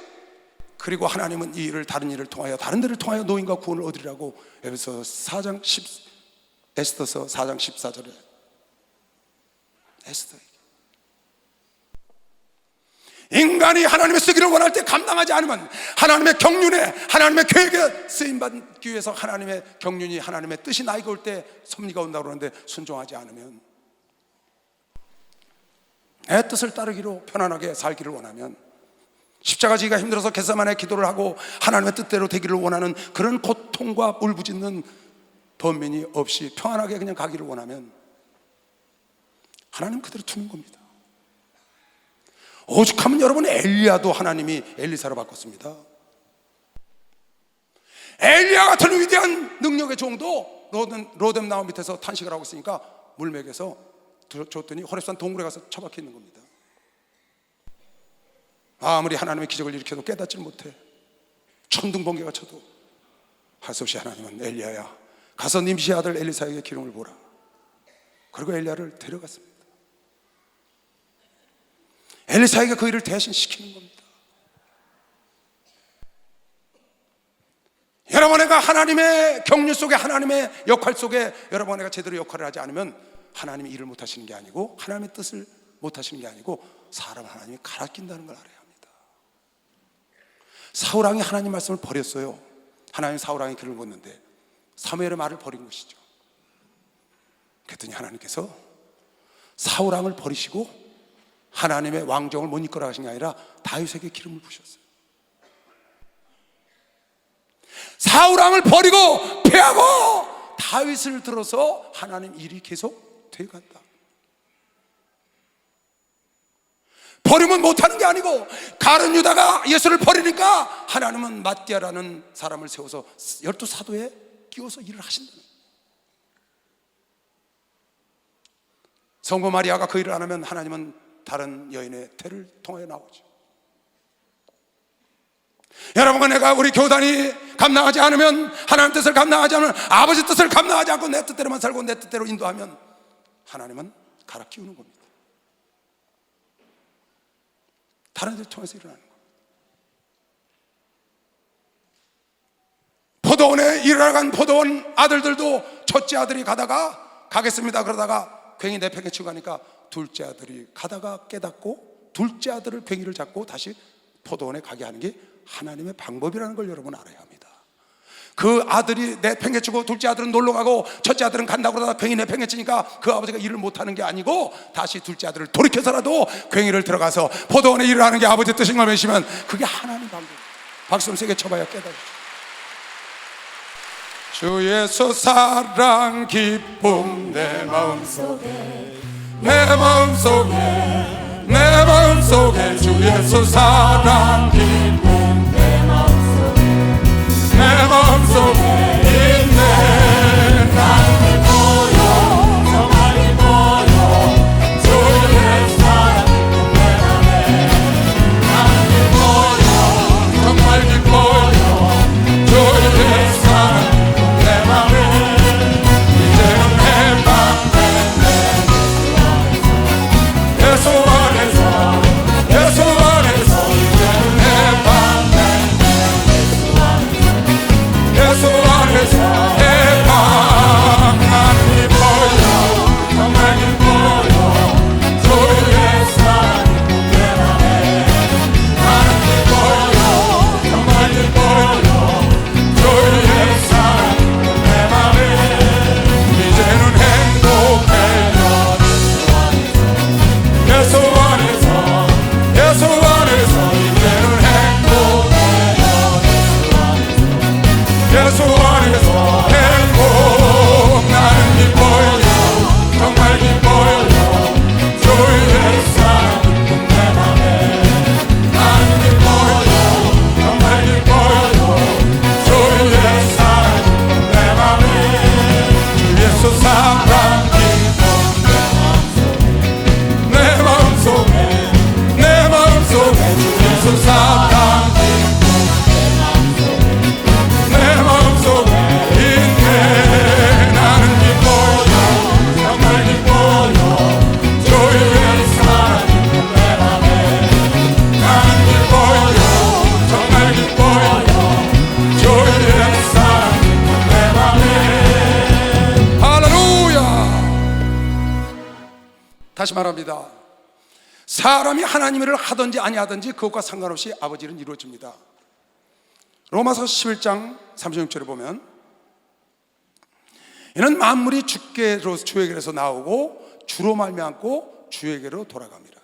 그리고 하나님은 이 일을 다른 일을 통하여 다른 데를 통하여 노임과 구원을 얻으리라고 에스더서 4장 14절에 에스더에게 인간이 하나님의 쓰기를 원할 때 감당하지 않으면 하나님의 경륜에 하나님의 계획에 쓰임받기 위해서 하나님의 경륜이 하나님의 뜻이 나에게 올 때 섭리가 온다고 그러는데 순종하지 않으면 내 뜻을 따르기로 편안하게 살기를 원하면 십자가 지기가 힘들어서 겟세마네 기도를 하고 하나님의 뜻대로 되기를 원하는 그런 고통과 울부짖는 번민이 없이 평안하게 그냥 가기를 원하면 하나님 그대로 두는 겁니다. 오죽하면 여러분 엘리야도 하나님이 엘리사로 바꿨습니다. 엘리야 같은 위대한 능력의 종도 로뎀 나무 밑에서 탄식을 하고 있으니까 물맥에서 줬더니 호렙산 동굴에 가서 처박혀 있는 겁니다. 아무리 하나님의 기적을 일으켜도 깨닫지 못해 천둥번개가 쳐도 할 수 없이 하나님은 엘리야야 가서 님시의 아들 엘리사에게 기름을 부어라. 그리고 엘리야를 데려갔습니다. 엘리사에게 그 일을 대신 시키는 겁니다. 여러분, 내가 하나님의 경륜 속에 하나님의 역할 속에 여러분 내가 제대로 역할을 하지 않으면 하나님이 일을 못 하시는 게 아니고 하나님의 뜻을 못 하시는 게 아니고 사람을 하나님이 갈아낀다는 걸 알아야 합니다. 사울왕이 하나님 말씀을 버렸어요. 하나님 사울왕이 길을 걷는데 사무엘의 말을 버린 것이죠. 그랬더니 하나님께서 사울왕을 버리시고 하나님의 왕정을 못 이끌어 가신 게 아니라 다윗에게 기름을 부으셨어요. 사울왕을 버리고 패하고 다윗을 들어서 하나님 일이 계속 돼간다. 버리면 못하는 게 아니고 가룟 유다가 예수를 버리니까 하나님은 mattia라는 사람을 세워서 12사도에 끼워서 일을 하신다는 거예요. 성부 마리아가 그 일을 안 하면 하나님은 다른 여인의 태를 통하여 나오죠. 여러분과 내가 우리 교단이 감당하지 않으면 하나님 뜻을 감당하지 않으면 아버지 뜻을 감당하지 않고 내 뜻대로만 살고 내 뜻대로 인도하면 하나님은 갈아 끼우는 겁니다. 다른 데를 통해서 일어나는 겁니다. 포도원에 일하러 간 포도원 아들들도 첫째 아들이 가겠습니다 그러다가 괜히 내팽개 치고 가니까 둘째 아들이 가다가 깨닫고 둘째 아들을 괭이를 잡고 다시 포도원에 가게 하는 게 하나님의 방법이라는 걸 여러분 알아야 합니다. 그 아들이 내팽개치고 둘째 아들은 놀러 가고 첫째 아들은 간다고 그러다가 괭이 내팽개치니까 그 아버지가 일을 못하는 게 아니고 다시 둘째 아들을 돌이켜서라도 괭이를 들어가서 포도원에 일을 하는 게 아버지 뜻인 걸 믿으시면 그게 하나님 방법. 박수 좀 세게 쳐봐야 깨달으시죠. 주 예수 사랑 기쁨 내 마음속에 주 예수 사랑 기쁨 내 마음속에 있네. 난 기뻐요 정말 기뻐요 주 예수 사랑 기쁨 내 맘에. 난 기뻐요 정말 기뻐요 주 예수 사랑 기쁨 내 맘에. 이제는 해방된 예수 안에서 이제는 다시 말합니다. 사람이 하나님의 일을 하든지 아니하든지 그것과 상관없이 아버지 일은 이루어집니다. 로마서 11장 36절에 보면 이는 만물이 주에게로서 나오고 주로 말미암고 주에게로 돌아갑니다.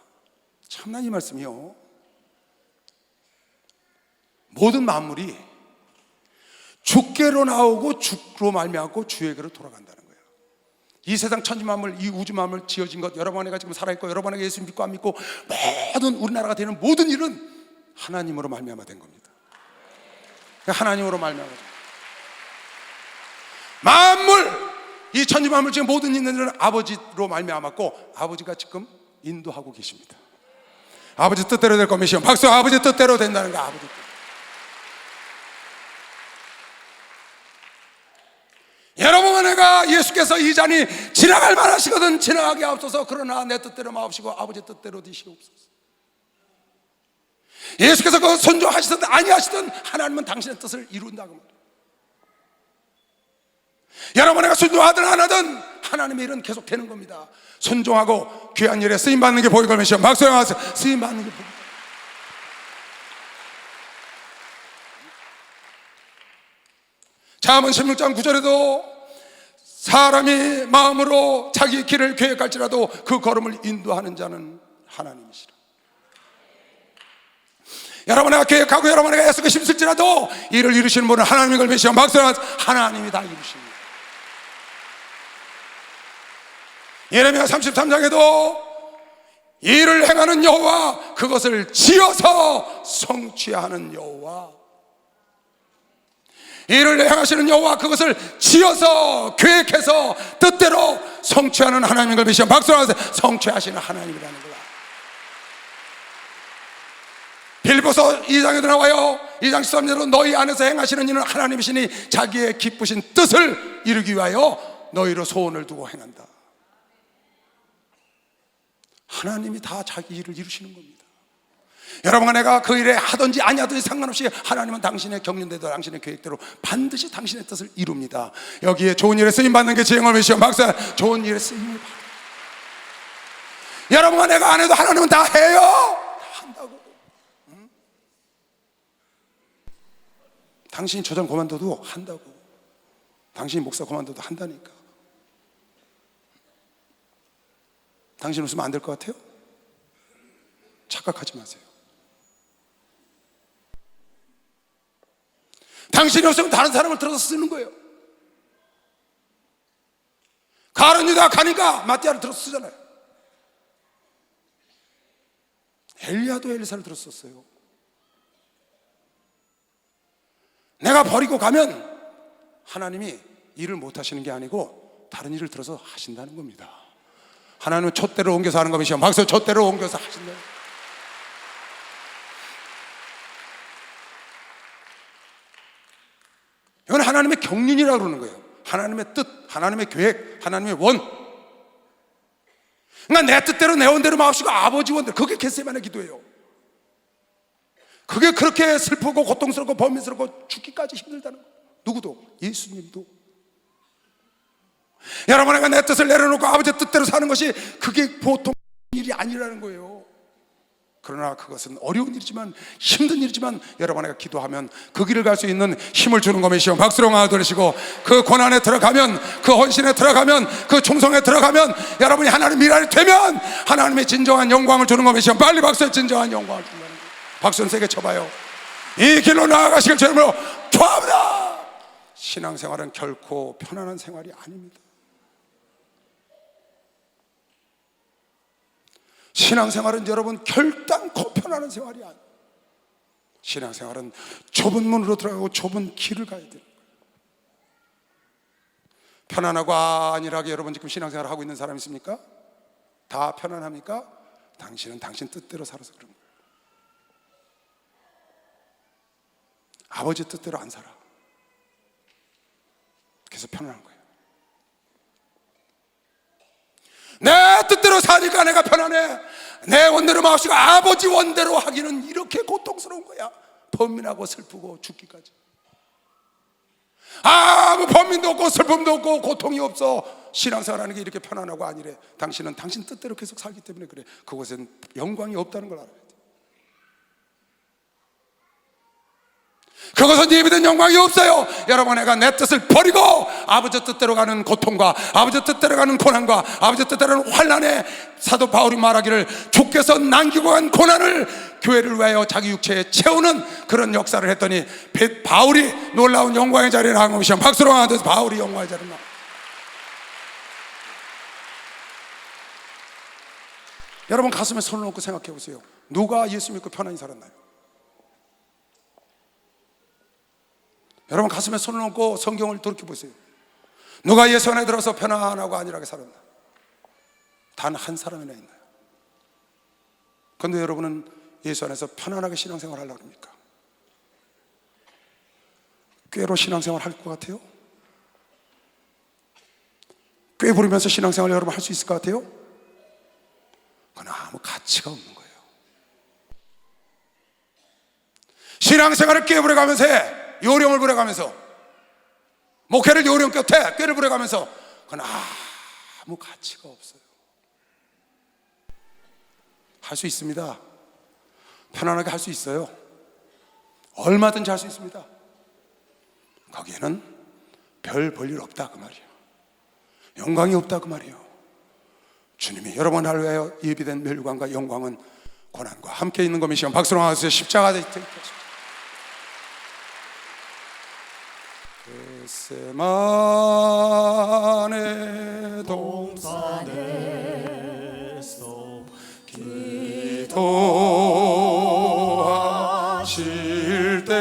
참나 이 말씀이요, 모든 만물이 주께로 나오고 주로 말미암고 주에게로 돌아간다는 거예요. 이 세상 천지 만물, 이 우주 만물 지어진 것, 여러분 안에가 지금 살아있고 여러분 안에가 예수 믿고 안 믿고 모든 우리나라가 되는 모든 일은 하나님으로 말미암아 된 겁니다. 하나님으로 말미암아 된 겁니다. 만물, 이 천지 만물 지금 모든 있는 일은 아버지로 말미암았고 아버지가 지금 인도하고 계십니다. 아버지 뜻대로 될 겁니다. 박수. 아버지 뜻대로 된다는 거. 아버지 뜻. 여러분 안에가 예수께서 이 잔이 지나갈 만하시거든 지나가게 하옵소서. 그러나 내 뜻대로 마옵시고 아버지 뜻대로 되시옵소서. 예수께서 그 선조하시든 아니하시든 하나님은 당신의 뜻을 이룬다고 합니다. 여러분에게 순종하든 안 하든 하나님의 일은 계속 되는 겁니다. 순종하고 귀한 일에 쓰임받는 게 보이고 계시오. 박수 하세요. 쓰임받는 게 보이고. 잠언 16장 9절에도 사람이 마음으로 자기 길을 계획할지라도 그 걸음을 인도하는 자는 하나님이시라. 여러분에게 계획하고 여러분에게 애쓰고 힘쓸지라도 이를 이루시는 분은 하나님인 걸 믿으시오. 박수 하세요. 하나님이 다 이루십니다. 예레미야 33장에도 일을 행하는 여호와, 그것을 지어서 성취하는 여호와, 일을 행하시는 여호와, 그것을 지어서 계획해서 뜻대로 성취하는 하나님인 걸 믿으시오. 박수로 하세요. 성취하시는 하나님이라는 거야. 빌립보서 2장에도 나와요. 2장 13절로 너희 안에서 행하시는 이는 하나님이시니 자기의 기쁘신 뜻을 이루기 위하여 너희로 소원을 두고 행한다. 하나님이 다 자기 일을 이루시는 겁니다. 여러분과 내가 그 일에 하든지 아니하든지 상관없이 하나님은 당신의 경륜대로 당신의 계획대로 반드시 당신의 뜻을 이룹니다. 여기에 좋은 일에 쓰임받는 게 지행을 믿으시오. 박사. 좋은 일에 쓰임을 받아. 여러분과 내가 안 해도 하나님은 다 해요. 다 한다고. 응? 당신이 저장 고만둬도 한다고. 당신이 목사 고만둬도 한다니까. 당신 웃으면 안 될 것 같아요? 착각하지 마세요. 당신이 없으면 다른 사람을 들어서 쓰는 거예요. 가룟 유다 가니까 마띠아를 들어서 쓰잖아요. 엘리야도 엘리사를 들어서 썼어요. 내가 버리고 가면 하나님이 일을 못 하시는 게 아니고 다른 일을 들어서 하신다는 겁니다. 하나님은 촛대로 옮겨서 하는 것이요. 박수. 촛대로 옮겨서 하신다. 이건 하나님의 경륜이라고 그러는 거예요. 하나님의 뜻, 하나님의 계획, 하나님의 원. 그러니까 내 뜻대로 내 원대로 마옵시고 아버지 원대로. 그게 겟세마네 기도예요. 그게 그렇게 슬프고 고통스럽고 범민스럽고 죽기까지 힘들다는 거예요. 누구도, 예수님도. 여러분에게 내 뜻을 내려놓고 아버지 뜻대로 사는 것이 그게 보통 일이 아니라는 거예요. 그러나 그것은 어려운 일이지만 힘든 일이지만 여러분에게 기도하면 그 길을 갈 수 있는 힘을 주는 것이요. 박수로 하시고 그 고난에 들어가면, 그 헌신에 들어가면, 그 충성에 들어가면 여러분이 하나님 미랄이 되면 하나님의 진정한 영광을 주는 것이요. 빨리 박수에 진정한 영광을 준다는 거예요. 박수는 세게 쳐봐요. 이 길로 나아가시길 주님으로 축원합니다. 신앙생활은 결코 편안한 생활이 아닙니다. 신앙생활은 여러분 결단코 편안한 생활이 아니에요. 신앙생활은 좁은 문으로 들어가고 좁은 길을 가야 돼요. 편안하고 안일하게 여러분 지금 신앙생활을 하고 있는 사람 있습니까? 다 편안합니까? 당신은 당신 뜻대로 살아서 그런 거예요. 아버지 뜻대로 안 살아. 그래서 편안한 거예요. 내 뜻대로 사니까 내가 편안해. 내 원대로 마옵시고 아버지 원대로 하기는 이렇게 고통스러운 거야. 범민하고 슬프고 죽기까지. 아무 범민도 없고 슬픔도 없고 고통이 없어. 신앙생활하는 게 이렇게 편안하고 아니래. 당신은 당신 뜻대로 계속 살기 때문에 그래. 그곳엔 영광이 없다는 걸 알아야 돼. 그것은 예비된 영광이 없어요. 여러분, 내가 내 뜻을 버리고 아버지 뜻대로 가는 고통과 아버지 뜻대로 가는 고난과 아버지 뜻대로 가는 환난에, 사도 바울이 말하기를 주께서 남기고 간 고난을 교회를 위하여 자기 육체에 채우는 그런 역사를 했더니 바울이 놀라운 영광의 자리에 나간 것이요. 박수로 하면서 바울이 영광의 자리에 나간. 여러분, 가슴에 손을 얹고 생각해 보세요. 누가 예수 믿고 편안히 살았나요? 여러분, 가슴에 손을 얹고 성경을 돌이켜보세요. 누가 예수 안에 들어서 편안하고 안일하게 살았나? 단 한 사람이나 있나요? 그런데 여러분은 예수 안에서 편안하게 신앙생활 하려고 합니까? 꾀로 신앙생활 할 것 같아요? 꾀 부리면서 신앙생활 여러분 할 수 있을 것 같아요? 그건 아무 가치가 없는 거예요. 신앙생활을 꾀 부려가면서 해. 요령을 부려가면서, 목회를 요령 끝에 꾀를 부려가면서, 그건 아무 가치가 없어요. 할 수 있습니다. 편안하게 할 수 있어요. 얼마든지 할 수 있습니다. 거기에는 별 볼 일 없다 그 말이에요. 영광이 없다 그 말이에요. 주님이 여러분 나를 위하여 예비된 멸관과 영광은 고난과 함께 있는 것이시여. 박수로 하세요. 십자가에 겟세마네 동산에서 기도하실 때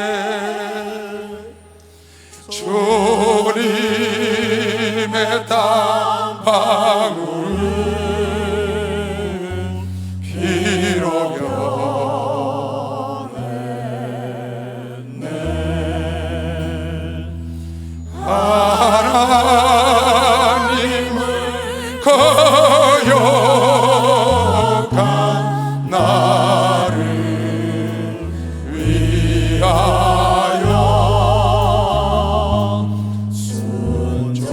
주님의 땀 방울은 비로며 하나님을 거역한 나를 위하여 순종에서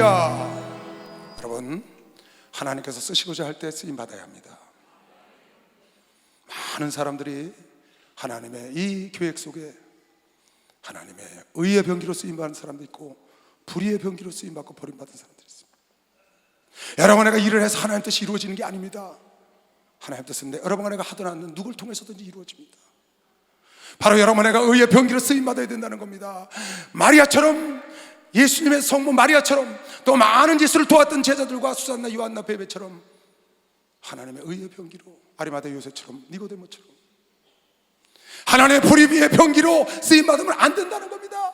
할렐루야. 여러분, 하나님께서 쓰시고자 할 때 쓰임 받아야 합니다. 많은 사람들이 하나님의 이 계획 속에 하나님의 의의 병기로 쓰임받은 사람도 있고 불의의 병기로 쓰임받고 버림받은 사람들이 있습니다. 여러분, 내가 일을 해서 하나님 뜻이 이루어지는 게 아닙니다. 하나님 뜻은 여러분과 내가 하든 않든 누굴 통해서든지 이루어집니다. 바로 여러분, 내가 의의 병기로 쓰임받아야 된다는 겁니다. 마리아처럼, 예수님의 성모 마리아처럼, 또 많은 예수를 도왔던 제자들과 수산나 요한나 베베처럼 하나님의 의의 병기로, 아리마다 요셉처럼, 니고데모처럼 하나님의 불의의 병기로 쓰임받으면 안 된다는 겁니다.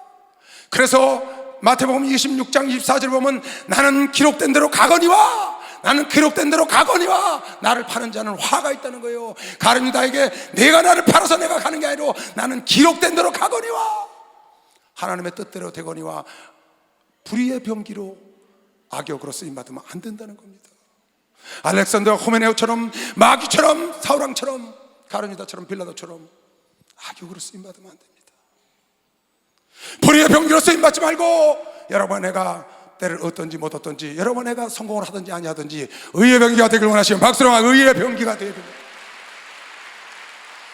그래서 마태복음 26장 24절 보면 나는 기록된 대로 가거니와, 나는 기록된 대로 가거니와, 나를 파는 자는 화가 있다는 거예요. 가룟 유다에게 내가 나를 팔아서 내가 가는 게 아니라 나는 기록된 대로 가거니와, 하나님의 뜻대로 되거니와, 불의의 병기로 악역으로 쓰임받으면 안 된다는 겁니다. 알렉산더 호메네오처럼, 마귀처럼, 사울왕처럼, 가룟 유다처럼, 빌라도처럼 악역으로 쓰임받으면 안 됩니다. 불의의 병기로 쓰임받지 말고, 여러분 내가 때를 얻든지 못 얻든지, 여러분 내가 성공을 하든지 아니하든지 의의 병기가 되길 원하시면 박수로 의의 병기가 되길.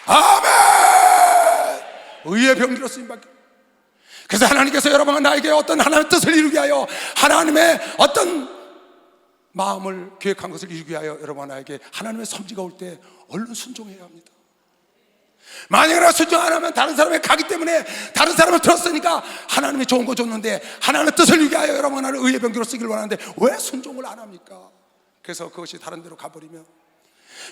아멘. 의의 병기로 쓰임받기. 그래서 하나님께서 여러분과 나에게 어떤 하나님의 뜻을 이루기 위하여, 하나님의 어떤 마음을 계획한 것을 이루기 위하여 여러분과 나에게 하나님의 섭리가 올 때 얼른 순종해야 합니다. 만약에 내가 순종 안 하면 다른 사람의 가기 때문에 다른 사람을 들었으니까 하나님이 좋은 거 줬는데 하나님의 뜻을 이루기 위하여 여러분과 나를 의의 병기로 쓰기를 원하는데 왜 순종을 안 합니까? 그래서 그것이 다른 데로 가버리면,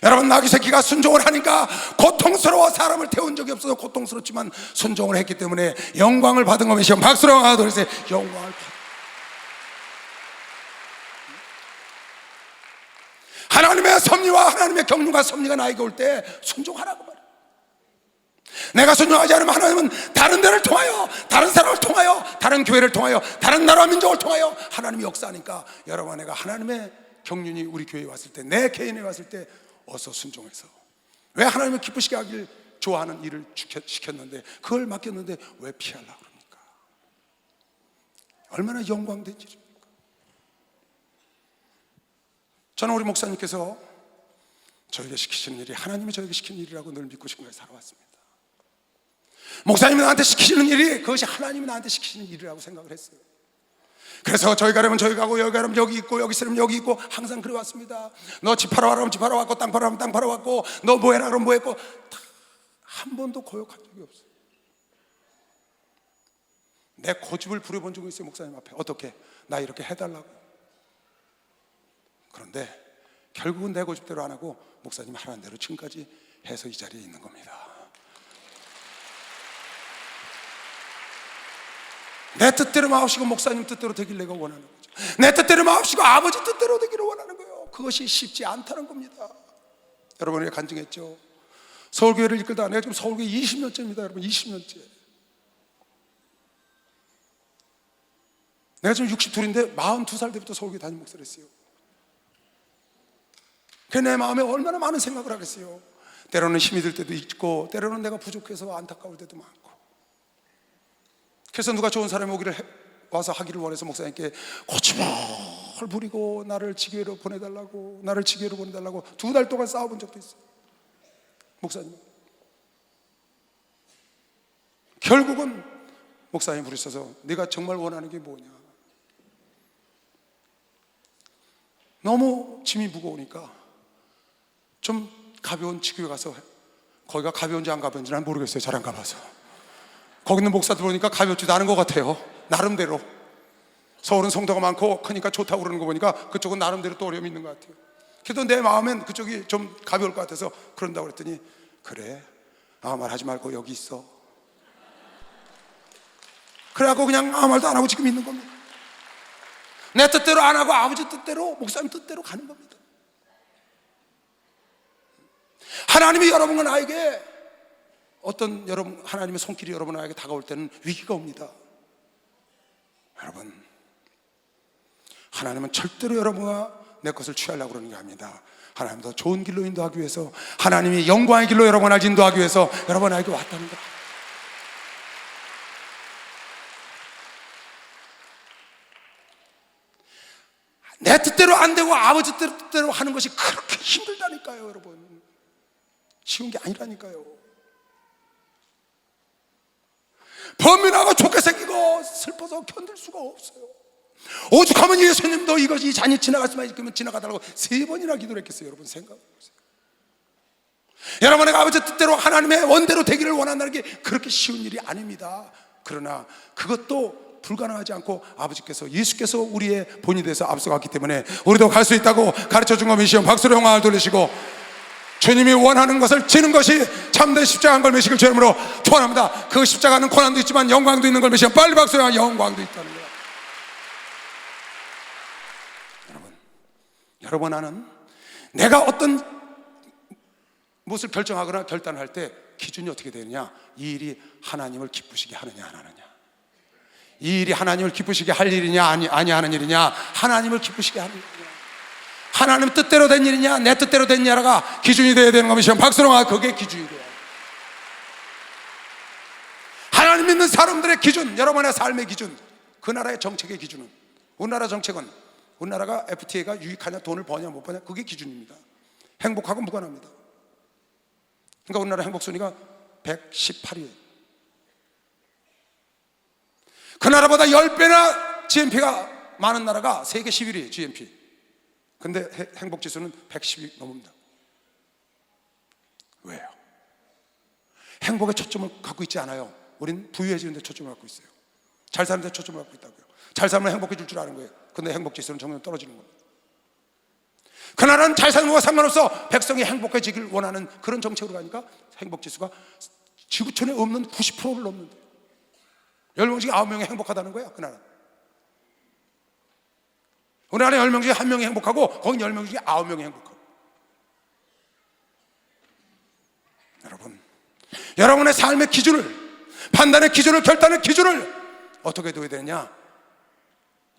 여러분 나귀 새끼가 순종을 하니까 고통스러워 사람을 태운 적이 없어서 고통스럽지만 순종을 했기 때문에 영광을 받은 것이요. 박수로 하나 둘 셋. 영광을 받은. 하나님의 섭리와 하나님의 경륜과 섭리가 나에게 올 때 순종하라고 말이에요. 내가 순종하지 않으면 하나님은 다른 데를 통하여, 다른 사람을 통하여, 다른 교회를 통하여, 다른 나라 민족을 통하여 하나님이 역사하니까, 여러분 내가 하나님의 경륜이 우리 교회에 왔을 때, 내 개인에 왔을 때 어서 순종해서, 왜 하나님을 기쁘시게 하길 좋아하는 일을 시켰는데, 그걸 맡겼는데 왜 피하려고 그럽니까? 얼마나 영광된 일입니까? 저는 우리 목사님께서 저에게 시키시는 일이 하나님이 저에게 시킨 일이라고 늘 믿고 지금까지 살아왔습니다. 목사님이 나한테 시키시는 일이 그것이 하나님이 나한테 시키시는 일이라고 생각을 했어요. 그래서 저희 가려면 저희 가고, 여기 가려면 여기 있고, 여기 있으면 여기 있고, 항상 그래 왔습니다. 너 집 팔아 와라 그러면 집 팔아 왔고, 땅 팔아 와면 땅 팔아 왔고, 너 뭐 해라 그러면 뭐 했고, 한 번도 고역한 적이 없어요. 내 고집을 부려본 적이 있어요. 목사님 앞에. 어떻게? 나 이렇게 해달라고. 그런데 결국은 내 고집대로 안 하고 목사님 하라는 대로 지금까지 해서 이 자리에 있는 겁니다. 내 뜻대로 마옵시고 목사님 뜻대로 되길 내가 원하는 거죠. 내 뜻대로 마옵시고 아버지 뜻대로 되기를 원하는 거예요. 그것이 쉽지 않다는 겁니다. 여러분이 간증했죠. 서울교회를 이끌다 내가 지금 서울교회 20년째입니다. 여러분 20년째. 내가 지금 62인데 42살 때부터 서울교회 담임 목사를 했어요. 그게 내 마음에 얼마나 많은 생각을 하겠어요. 때로는 힘이 들 때도 있고, 때로는 내가 부족해서 안타까울 때도 많고. 그래서 누가 좋은 사람이 와서 하기를 원해서 목사님께 고집을 부리고 나를 지교회로 보내달라고, 나를 지교회로 보내달라고 2달 동안 싸워본 적도 있어요. 목사님. 결국은 목사님 부르셔서 네가 정말 원하는 게 뭐냐. 너무 짐이 무거우니까 좀 가벼운 지교회 가서, 거기가 가벼운지 안 가벼운지 난 모르겠어요. 잘 안 가봐서. 거기 있는 목사들 보니까 가볍지도 않은 것 같아요. 나름대로. 서울은 성도가 많고 크니까 좋다고 그러는 거 보니까 그쪽은 나름대로 또 어려움이 있는 것 같아요. 그래도 내 마음엔 그쪽이 좀 가벼울 것 같아서 그런다고 그랬더니, 그래 아무 말 하지 말고 여기 있어. 그래갖고 그냥 아무 말도 안 하고 지금 있는 겁니다. 내 뜻대로 안 하고 아버지 뜻대로, 목사님 뜻대로 가는 겁니다. 하나님이 여러분과 나에게 어떤, 여러분 하나님의 손길이 여러분 나에게 다가올 때는 위기가 옵니다. 여러분, 하나님은 절대로 여러분과 내 것을 취하려고 그러는 게 아닙니다. 하나님 더 좋은 길로 인도하기 위해서, 하나님이 영광의 길로 여러분을 인도하기 위해서 여러분 나에게 왔다는 것. 내 뜻대로 안 되고 아버지 뜻대로 하는 것이 그렇게 힘들다니까요, 여러분. 쉬운 게 아니라니까요. 범인하고 좋게 생기고 슬퍼서 견딜 수가 없어요. 오죽하면 예수님도 이것이 잔이 지나갈 수만 있으면 지나가달라고 3번이나 기도를 했겠어요. 여러분 생각해보세요. 여러분의 아버지 뜻대로 하나님의 원대로 되기를 원한다는 게 그렇게 쉬운 일이 아닙니다. 그러나 그것도 불가능하지 않고 아버지께서, 예수께서 우리의 본이 돼서 앞서갔기 때문에 우리도 갈 수 있다고 가르쳐준 것이시여 박수로 영광을 돌리시고, 주님이 원하는 것을 지는 것이 참된 십자가인 걸 메시길 주님으로 축원합니다. 그 십자가는 고난도 있지만 영광도 있는 걸 메시고, 빨리 박수로 영광도 있다는 거예요. 여러분, 나는 내가 어떤 무엇을 결정하거나 결단할 때 기준이 어떻게 되느냐, 이 일이 하나님을 기쁘시게 하느냐 안 하느냐, 이 일이 하나님을 기쁘시게 할 일이냐 아니 하는 일이냐, 하나님을 기쁘시게 하는 일이냐, 하나님 뜻대로 된 일이냐 내 뜻대로 된 일이냐가 기준이 되어야 되는 것이죠. 박수로 그게 기준이 돼요. 하나님 믿는 사람들의 기준, 여러분의 삶의 기준, 그 나라의 정책의 기준은, 우리나라 정책은 우리나라가 FTA가 유익하냐 돈을 버냐 못 버냐 그게 기준입니다. 행복하고 무관합니다. 그러니까 우리나라 행복순위가 118위에요. 그 나라보다 10배나 GNP가 많은 나라가 세계 11위에요. GNP. 근데 행복지수는 110이 넘습니다. 왜요? 행복에 초점을 갖고 있지 않아요. 우린 부유해지는 데 초점을 갖고 있어요. 잘 사는 데 초점을 갖고 있다고요. 잘 살면 행복해질 줄 아는 거예요. 근데 행복지수는 점점 떨어지는 겁니다. 그 나라는 잘 사는 것과 상관없어 백성이 행복해지길 원하는 그런 정책으로 가니까 행복지수가 지구촌에 없는 90%를 넘는데, 10명 중에 9명이 행복하다는 거야. 그 나라. 우리나라 10명 중에 1명이 행복하고 거긴 10명 중에 9명이 행복하고. 여러분의 삶의 기준을, 판단의 기준을, 결단의 기준을 어떻게 둬야 되느냐,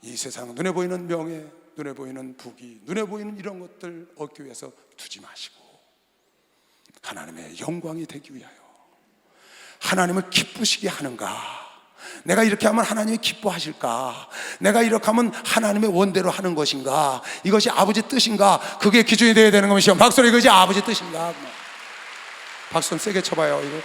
이 세상 눈에 보이는 명예, 눈에 보이는 부귀, 눈에 보이는 이런 것들 얻기 위해서 두지 마시고 하나님의 영광이 되기 위하여, 하나님을 기쁘시게 하는가, 내가 이렇게 하면 하나님이 기뻐하실까, 내가 이렇게 하면 하나님의 원대로 하는 것인가, 이것이 아버지 뜻인가, 그게 기준이 되어야 되는 것이요. 박수로 이것이 아버지 뜻인가. 박수 좀 세게 쳐봐요. 이거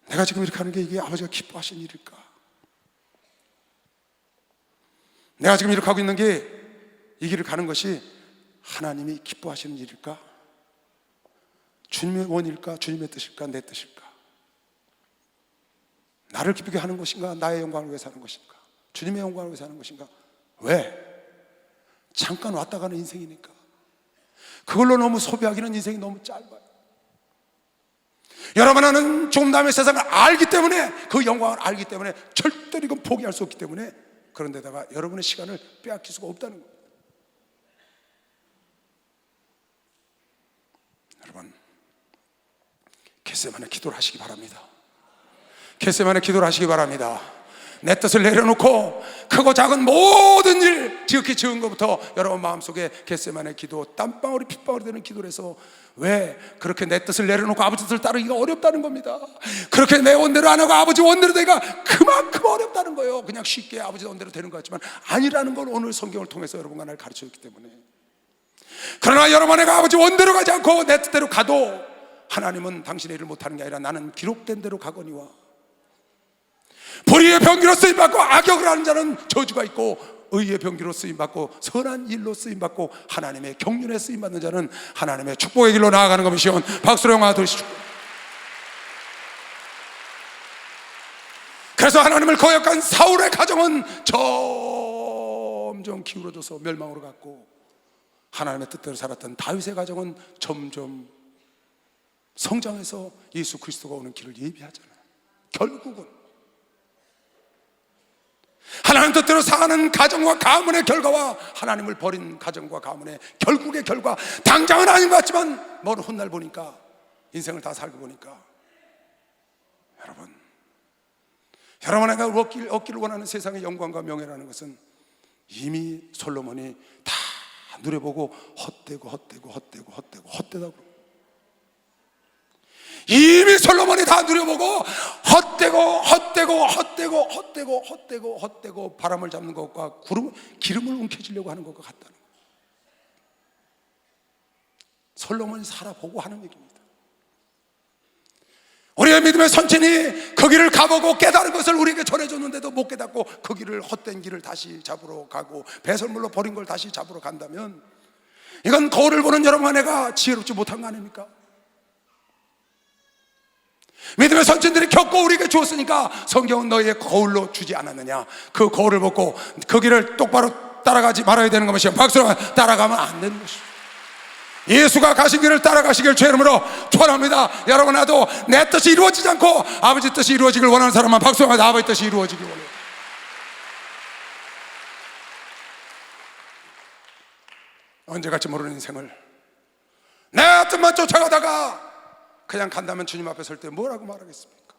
내가 지금 이렇게 하는 게 이게 아버지가 기뻐하시는 일일까? 내가 지금 이렇게 하고 있는 게 이 길을 가는 것이 하나님이 기뻐하시는 일일까? 주님의 원일까? 주님의 뜻일까? 내 뜻일까? 나를 기쁘게 하는 것인가? 나의 영광을 위해서 하는 것인가? 주님의 영광을 위해서 하는 것인가? 왜? 잠깐 왔다 가는 인생이니까. 그걸로 너무 소비하기는 인생이 너무 짧아요. 여러분, 나는 좀 다음에 세상을 알기 때문에, 그 영광을 알기 때문에 절대로 이건 포기할 수 없기 때문에, 그런데다가 여러분의 시간을 빼앗길 수가 없다는 거예요. 여러분, 겟세마네 기도를 하시기 바랍니다. 겟세마네 기도를 하시기 바랍니다. 내 뜻을 내려놓고 크고 작은 모든 일, 지극히 적은 것부터 여러분 마음속에 겟세마네 기도, 땀방울이 핏방울이 되는 기도를 해서, 왜 그렇게 내 뜻을 내려놓고 아버지 뜻을 따르기가 어렵다는 겁니다. 그렇게 내 원대로 안 하고 아버지 원대로 되기가 그만큼 어렵다는 거예요. 그냥 쉽게 아버지 원대로 되는 것 같지만 아니라는 걸 오늘 성경을 통해서 여러분과 나를 가르쳐줬기 때문에. 그러나 여러분, 내가 아버지 원대로 가지 않고 내 뜻대로 가도 하나님은 당신의 일을 못하는 게 아니라 나는 기록된 대로 가거니와, 불의의 병기로 쓰임받고 악역을 하는 자는 저주가 있고, 의의 병기로 쓰임받고 선한 일로 쓰임받고 하나님의 경륜에 쓰임받는 자는 하나님의 축복의 길로 나아가는 것이온. 박수로 영광 돌리시죠. 그래서 하나님을 거역한 사울의 가정은 점점 기울어져서 멸망으로 갔고, 하나님의 뜻대로 살았던 다윗의 가정은 점점 성장해서 예수 그리스도가 오는 길을 예비하잖아요. 결국은 하나님 뜻대로 사는 가정과 가문의 결과와 하나님을 버린 가정과 가문의 결국의 결과, 당장은 아닌 것 같지만 먼 훗날 보니까, 인생을 다 살고 보니까, 여러분에게 얻기를 원하는 세상의 영광과 명예라는 것은 이미 솔로몬이 다 누려보고 헛되다고. 이미 솔로몬이 다 누려보고 헛되고 바람을 잡는 것과 기름을 움켜쥐려고 하는 것과 같다는 거예요. 솔로몬이 살아보고 하는 얘기입니다. 우리의 믿음의 선친이 그 길을 가보고 깨달은 것을 우리에게 전해줬는데도 못 깨닫고 그 길을, 헛된 길을 다시 잡으러 가고 배설물로 버린 걸 다시 잡으러 간다면 이건 거울을 보는 여러분과 내가 지혜롭지 못한 거 아닙니까? 믿음의 선진들이 겪고 우리에게 주었으니까 성경은 너희의 거울로 주지 않았느냐. 그 거울을 보고 그 길을 똑바로 따라가지 말아야 되는 것이요, 박수로 따라가면 안 되는 것이요. 예수가 가신 길을 따라가시길 주의 이름으로 축원합니다. 여러분, 나도 내 뜻이 이루어지지 않고 아버지 뜻이 이루어지길 원하는 사람만 박수로 아버지 뜻이 이루어지길 원해요. 언제같이 모르는 인생을 내 뜻만 쫓아가다가 그냥 간다면 주님 앞에 설 때 뭐라고 말하겠습니까?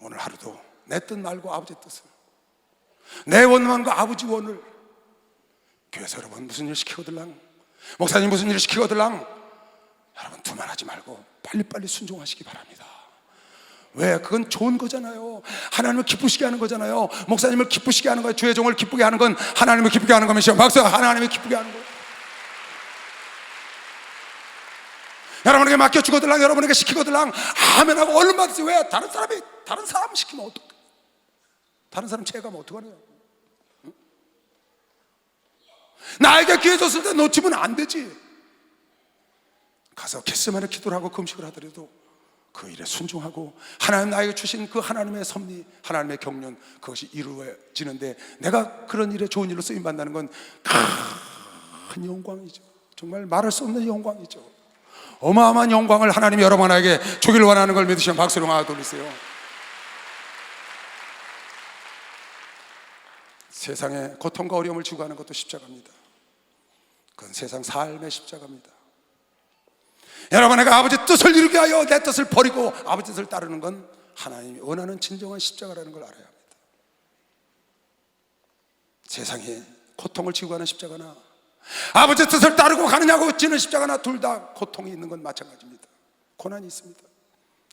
오늘 하루도 내 뜻 말고 아버지 뜻을, 내 원만과 아버지 원을, 교회에서 여러분 무슨 일 시키거들랑, 목사님 무슨 일 시키거들랑, 여러분 두말하지 말고 빨리빨리 순종하시기 바랍니다. 왜? 그건 좋은 거잖아요. 하나님을 기쁘시게 하는 거잖아요. 목사님을 기쁘시게 하는 거예요. 주의 종을 기쁘게 하는 건 하나님을 기쁘게 하는 거면서 박수, 하나님을 기쁘게 하는 거예요. 여러분에게 맡겨주거들랑, 여러분에게 시키거들랑 아멘하고 얼른 받으세요. 왜? 다른 사람 시키면 어떡해? 다른 사람 체감하면 어떡하냐? 응? 나에게 기회 줬을 때 놓치면 안 되지. 가서 겟세마네 기도를 하고 금식을 하더라도 그 일에 순종하고 하나님 나에게 주신 그 하나님의 섭리, 하나님의 경륜, 그것이 이루어지는데 내가 그런 일에 좋은 일로 쓰임받는다는 건 큰 영광이죠. 정말 말할 수 없는 영광이죠. 어마어마한 영광을 하나님이 여러분에게 주기를 원하는 걸 믿으시면 박수로 하나 돌리세요. 세상에 고통과 어려움을 주고 가는 것도 십자가입니다. 그건 세상 삶의 십자가입니다. 여러분에게 아버지 뜻을 이루게 하여 내 뜻을 버리고 아버지 뜻을 따르는 건 하나님이 원하는 진정한 십자가라는 걸 알아야 합니다. 세상에 고통을 지고 가는 십자가나 아버지 뜻을 따르고 가느냐고 지는 십자가나 둘 다 고통이 있는 건 마찬가지입니다. 고난이 있습니다.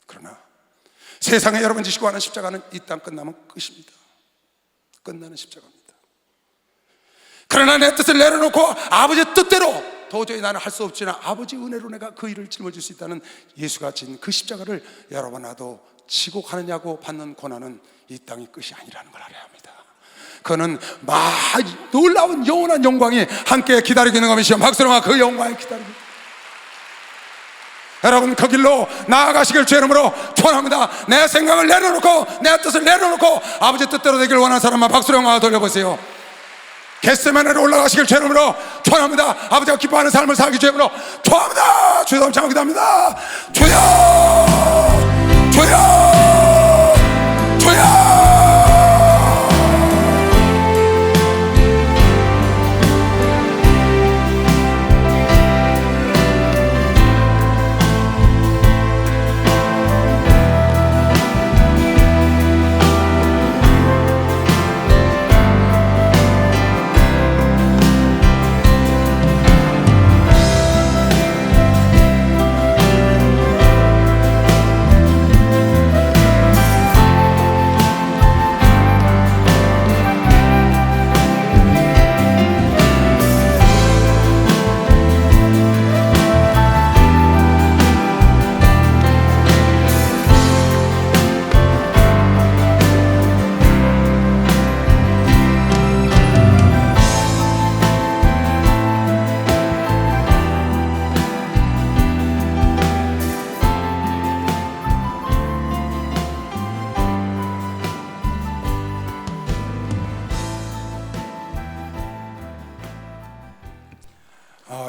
그러나 세상에 여러분 지시고 하는 십자가는 이 땅 끝나면 끝입니다. 끝나는 십자가입니다. 그러나 내 뜻을 내려놓고 아버지 뜻대로 도저히 나는 할 수 없지만 아버지 은혜로 내가 그 일을 짊어질 수 있다는 예수가 진 그 십자가를 여러분 나도 지고 가느냐고 받는 고난은 이 땅이 끝이 아니라는 걸 알아야 합니다. 그는 놀라운 영원한 영광이 함께 기다리고 있는 것이요, 박수로만 그 영광이 기다리고 있습니다. 여러분 그 길로 나아가시길 주의 이름으로 축원합니다. 내 생각을 내려놓고 내 뜻을 내려놓고 아버지 뜻대로 되길 원하는 사람만 박수로 영광을 돌려보세요. 겟세마네로 올라가시길 주의 이름으로 축원합니다. 아버지가 기뻐하는 삶을 살기 주의 이름으로 축원합니다. 주여 넘쳐 기도합니다. 주여, 주여, 주여.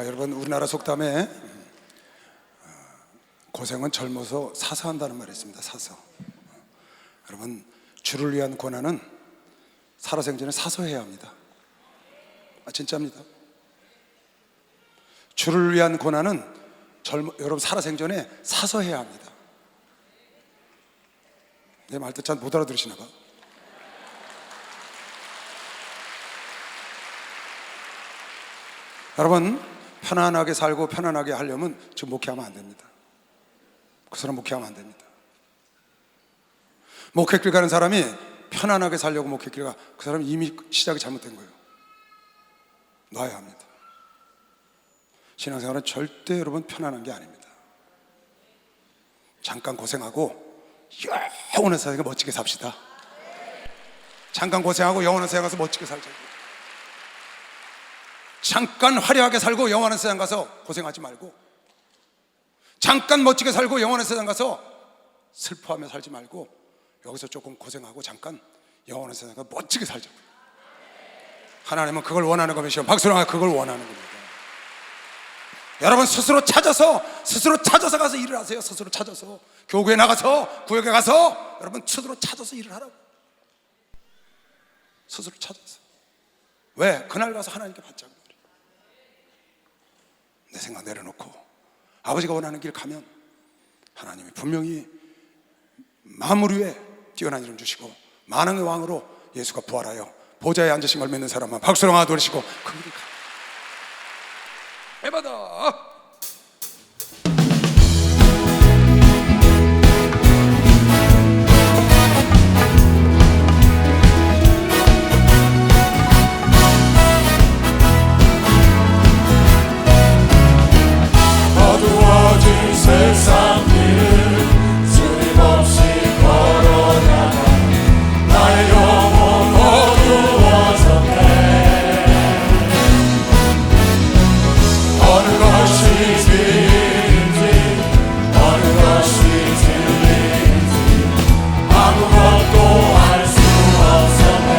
여러분 우리나라 속담에 고생은 젊어서 사서 한다는 말이 있습니다. 사서. 여러분 주를 위한 고난은 살아생전에 사서 해야 합니다. 진짜입니다. 주를 위한 고난은 여러분 살아생전에 사서 해야 합니다. 내 말 듣지 못 알아들으시나 봐. 여러분 편안하게 살고 편안하게 하려면 지금 목회하면 안 됩니다. 그 사람 목회하면 안 됩니다. 목회길 가는 사람이 편안하게 살려고 목회길 가, 그 사람은 이미 시작이 잘못된 거예요. 놔야 합니다. 신앙생활은 절대 여러분 편안한 게 아닙니다. 잠깐 고생하고 영원한 세상에 멋지게 삽시다. 잠깐 고생하고 영원한 세상 가서 멋지게 살자. 잠깐 화려하게 살고 영원한 세상 가서 고생하지 말고, 잠깐 멋지게 살고 영원한 세상 가서 슬퍼하며 살지 말고, 여기서 조금 고생하고 잠깐 영원한 세상 가서 멋지게 살자고요. 하나님은 그걸 원하는 겁니다. 박수랑 그걸 원하는 겁니다. 여러분 스스로 찾아서 가서 일을 하세요. 스스로 찾아서 교구에 나가서 구역에 가서 여러분 스스로 찾아서 일을 하라고. 스스로 찾아서. 왜? 그날 가서 하나님께 받자고. 내 생각 내려놓고 아버지가 원하는 길 가면 하나님이 분명히 만물 위에 뛰어난 이름 주시고 만왕의 왕으로 예수가 부활하여 보좌에 앉으신 걸 믿는 사람만 박수로 하나 돌리시고 그 길을 가. 해마다 어두워진 세상 길을 끊임없이 걸어나가 나의 영혼 어두워졌네. 어느 것이 길인지 어느 것이 진리인지 아무것도 알 수 없었네.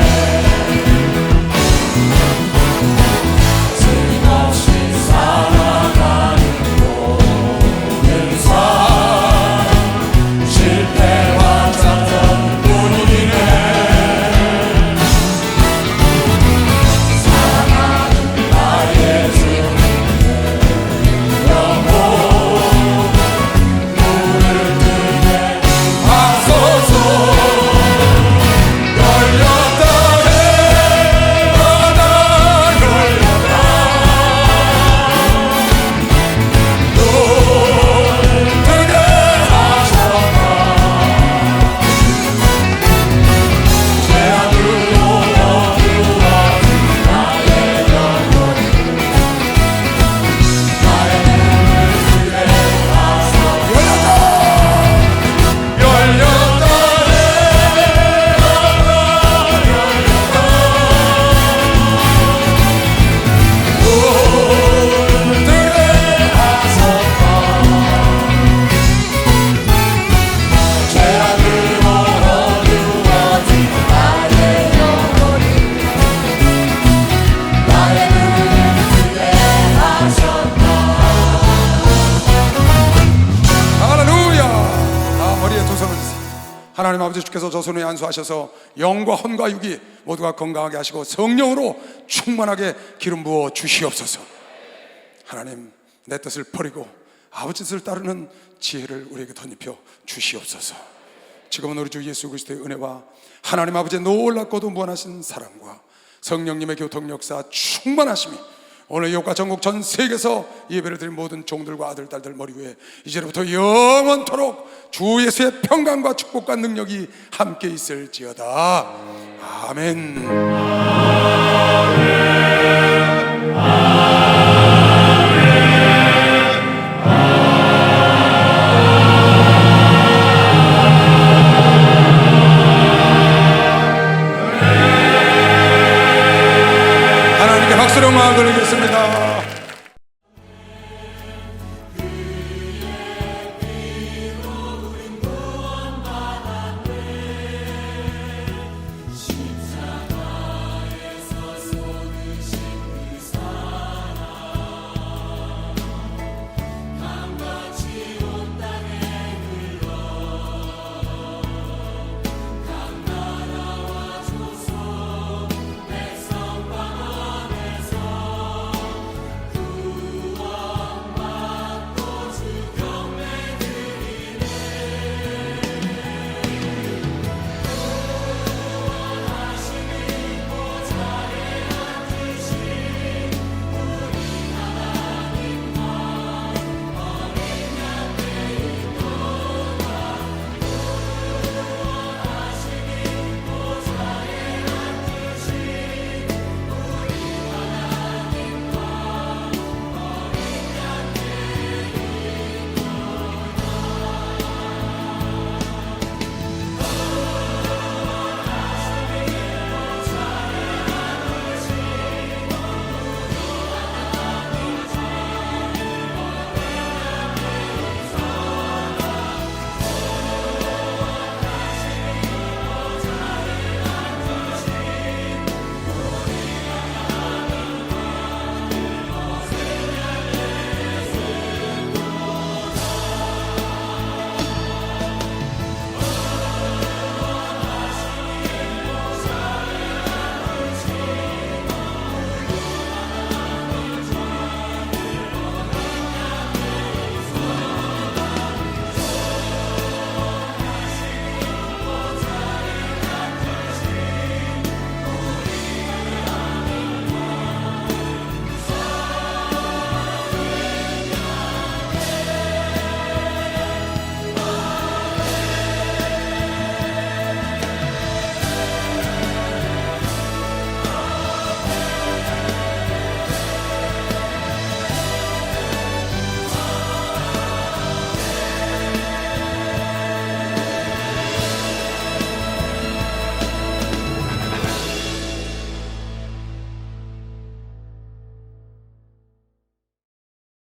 끊임없이 살아가는 모든 삶 실패와 좌절뿐이네. 사랑하는 나의 주님의 영혼 문을 뜨게 하소서. 열렸다 해마다 열렸다 눈을 뜨게 하셨다. 죄악으로 어두워진 나의 영혼이 나의 눈을 뜨게 하소서. 열렸다 해마다 눈을 뜨게 하셨다. 죄악으로 어두워진 나의 영혼이 나의 눈을 뜨게 하셨다. 할렐루야. 머리에 두 손을 드세요. 하나님 아버지 주께서 저 손에 안수하셔서 영과 혼과 육이 모두가 건강하게 하시고 성령으로 충만하게 기름 부어 주시옵소서. 하나님 내 뜻을 버리고 아버지 뜻을 따르는 지혜를 우리에게 덧입혀 주시옵소서. 지금은 우리 주 예수 그리스도의 은혜와 하나님 아버지의 놀랍고도 무한하신 사랑과 성령님의 교통 역사 충만하심이 오늘 이웃과 전국 전 세계에서 예배를 드린 모든 종들과 아들 딸들 머리 위에 이제부터 영원토록 주 예수의 평강과 축복과 능력이 함께 있을지어다. 아멘.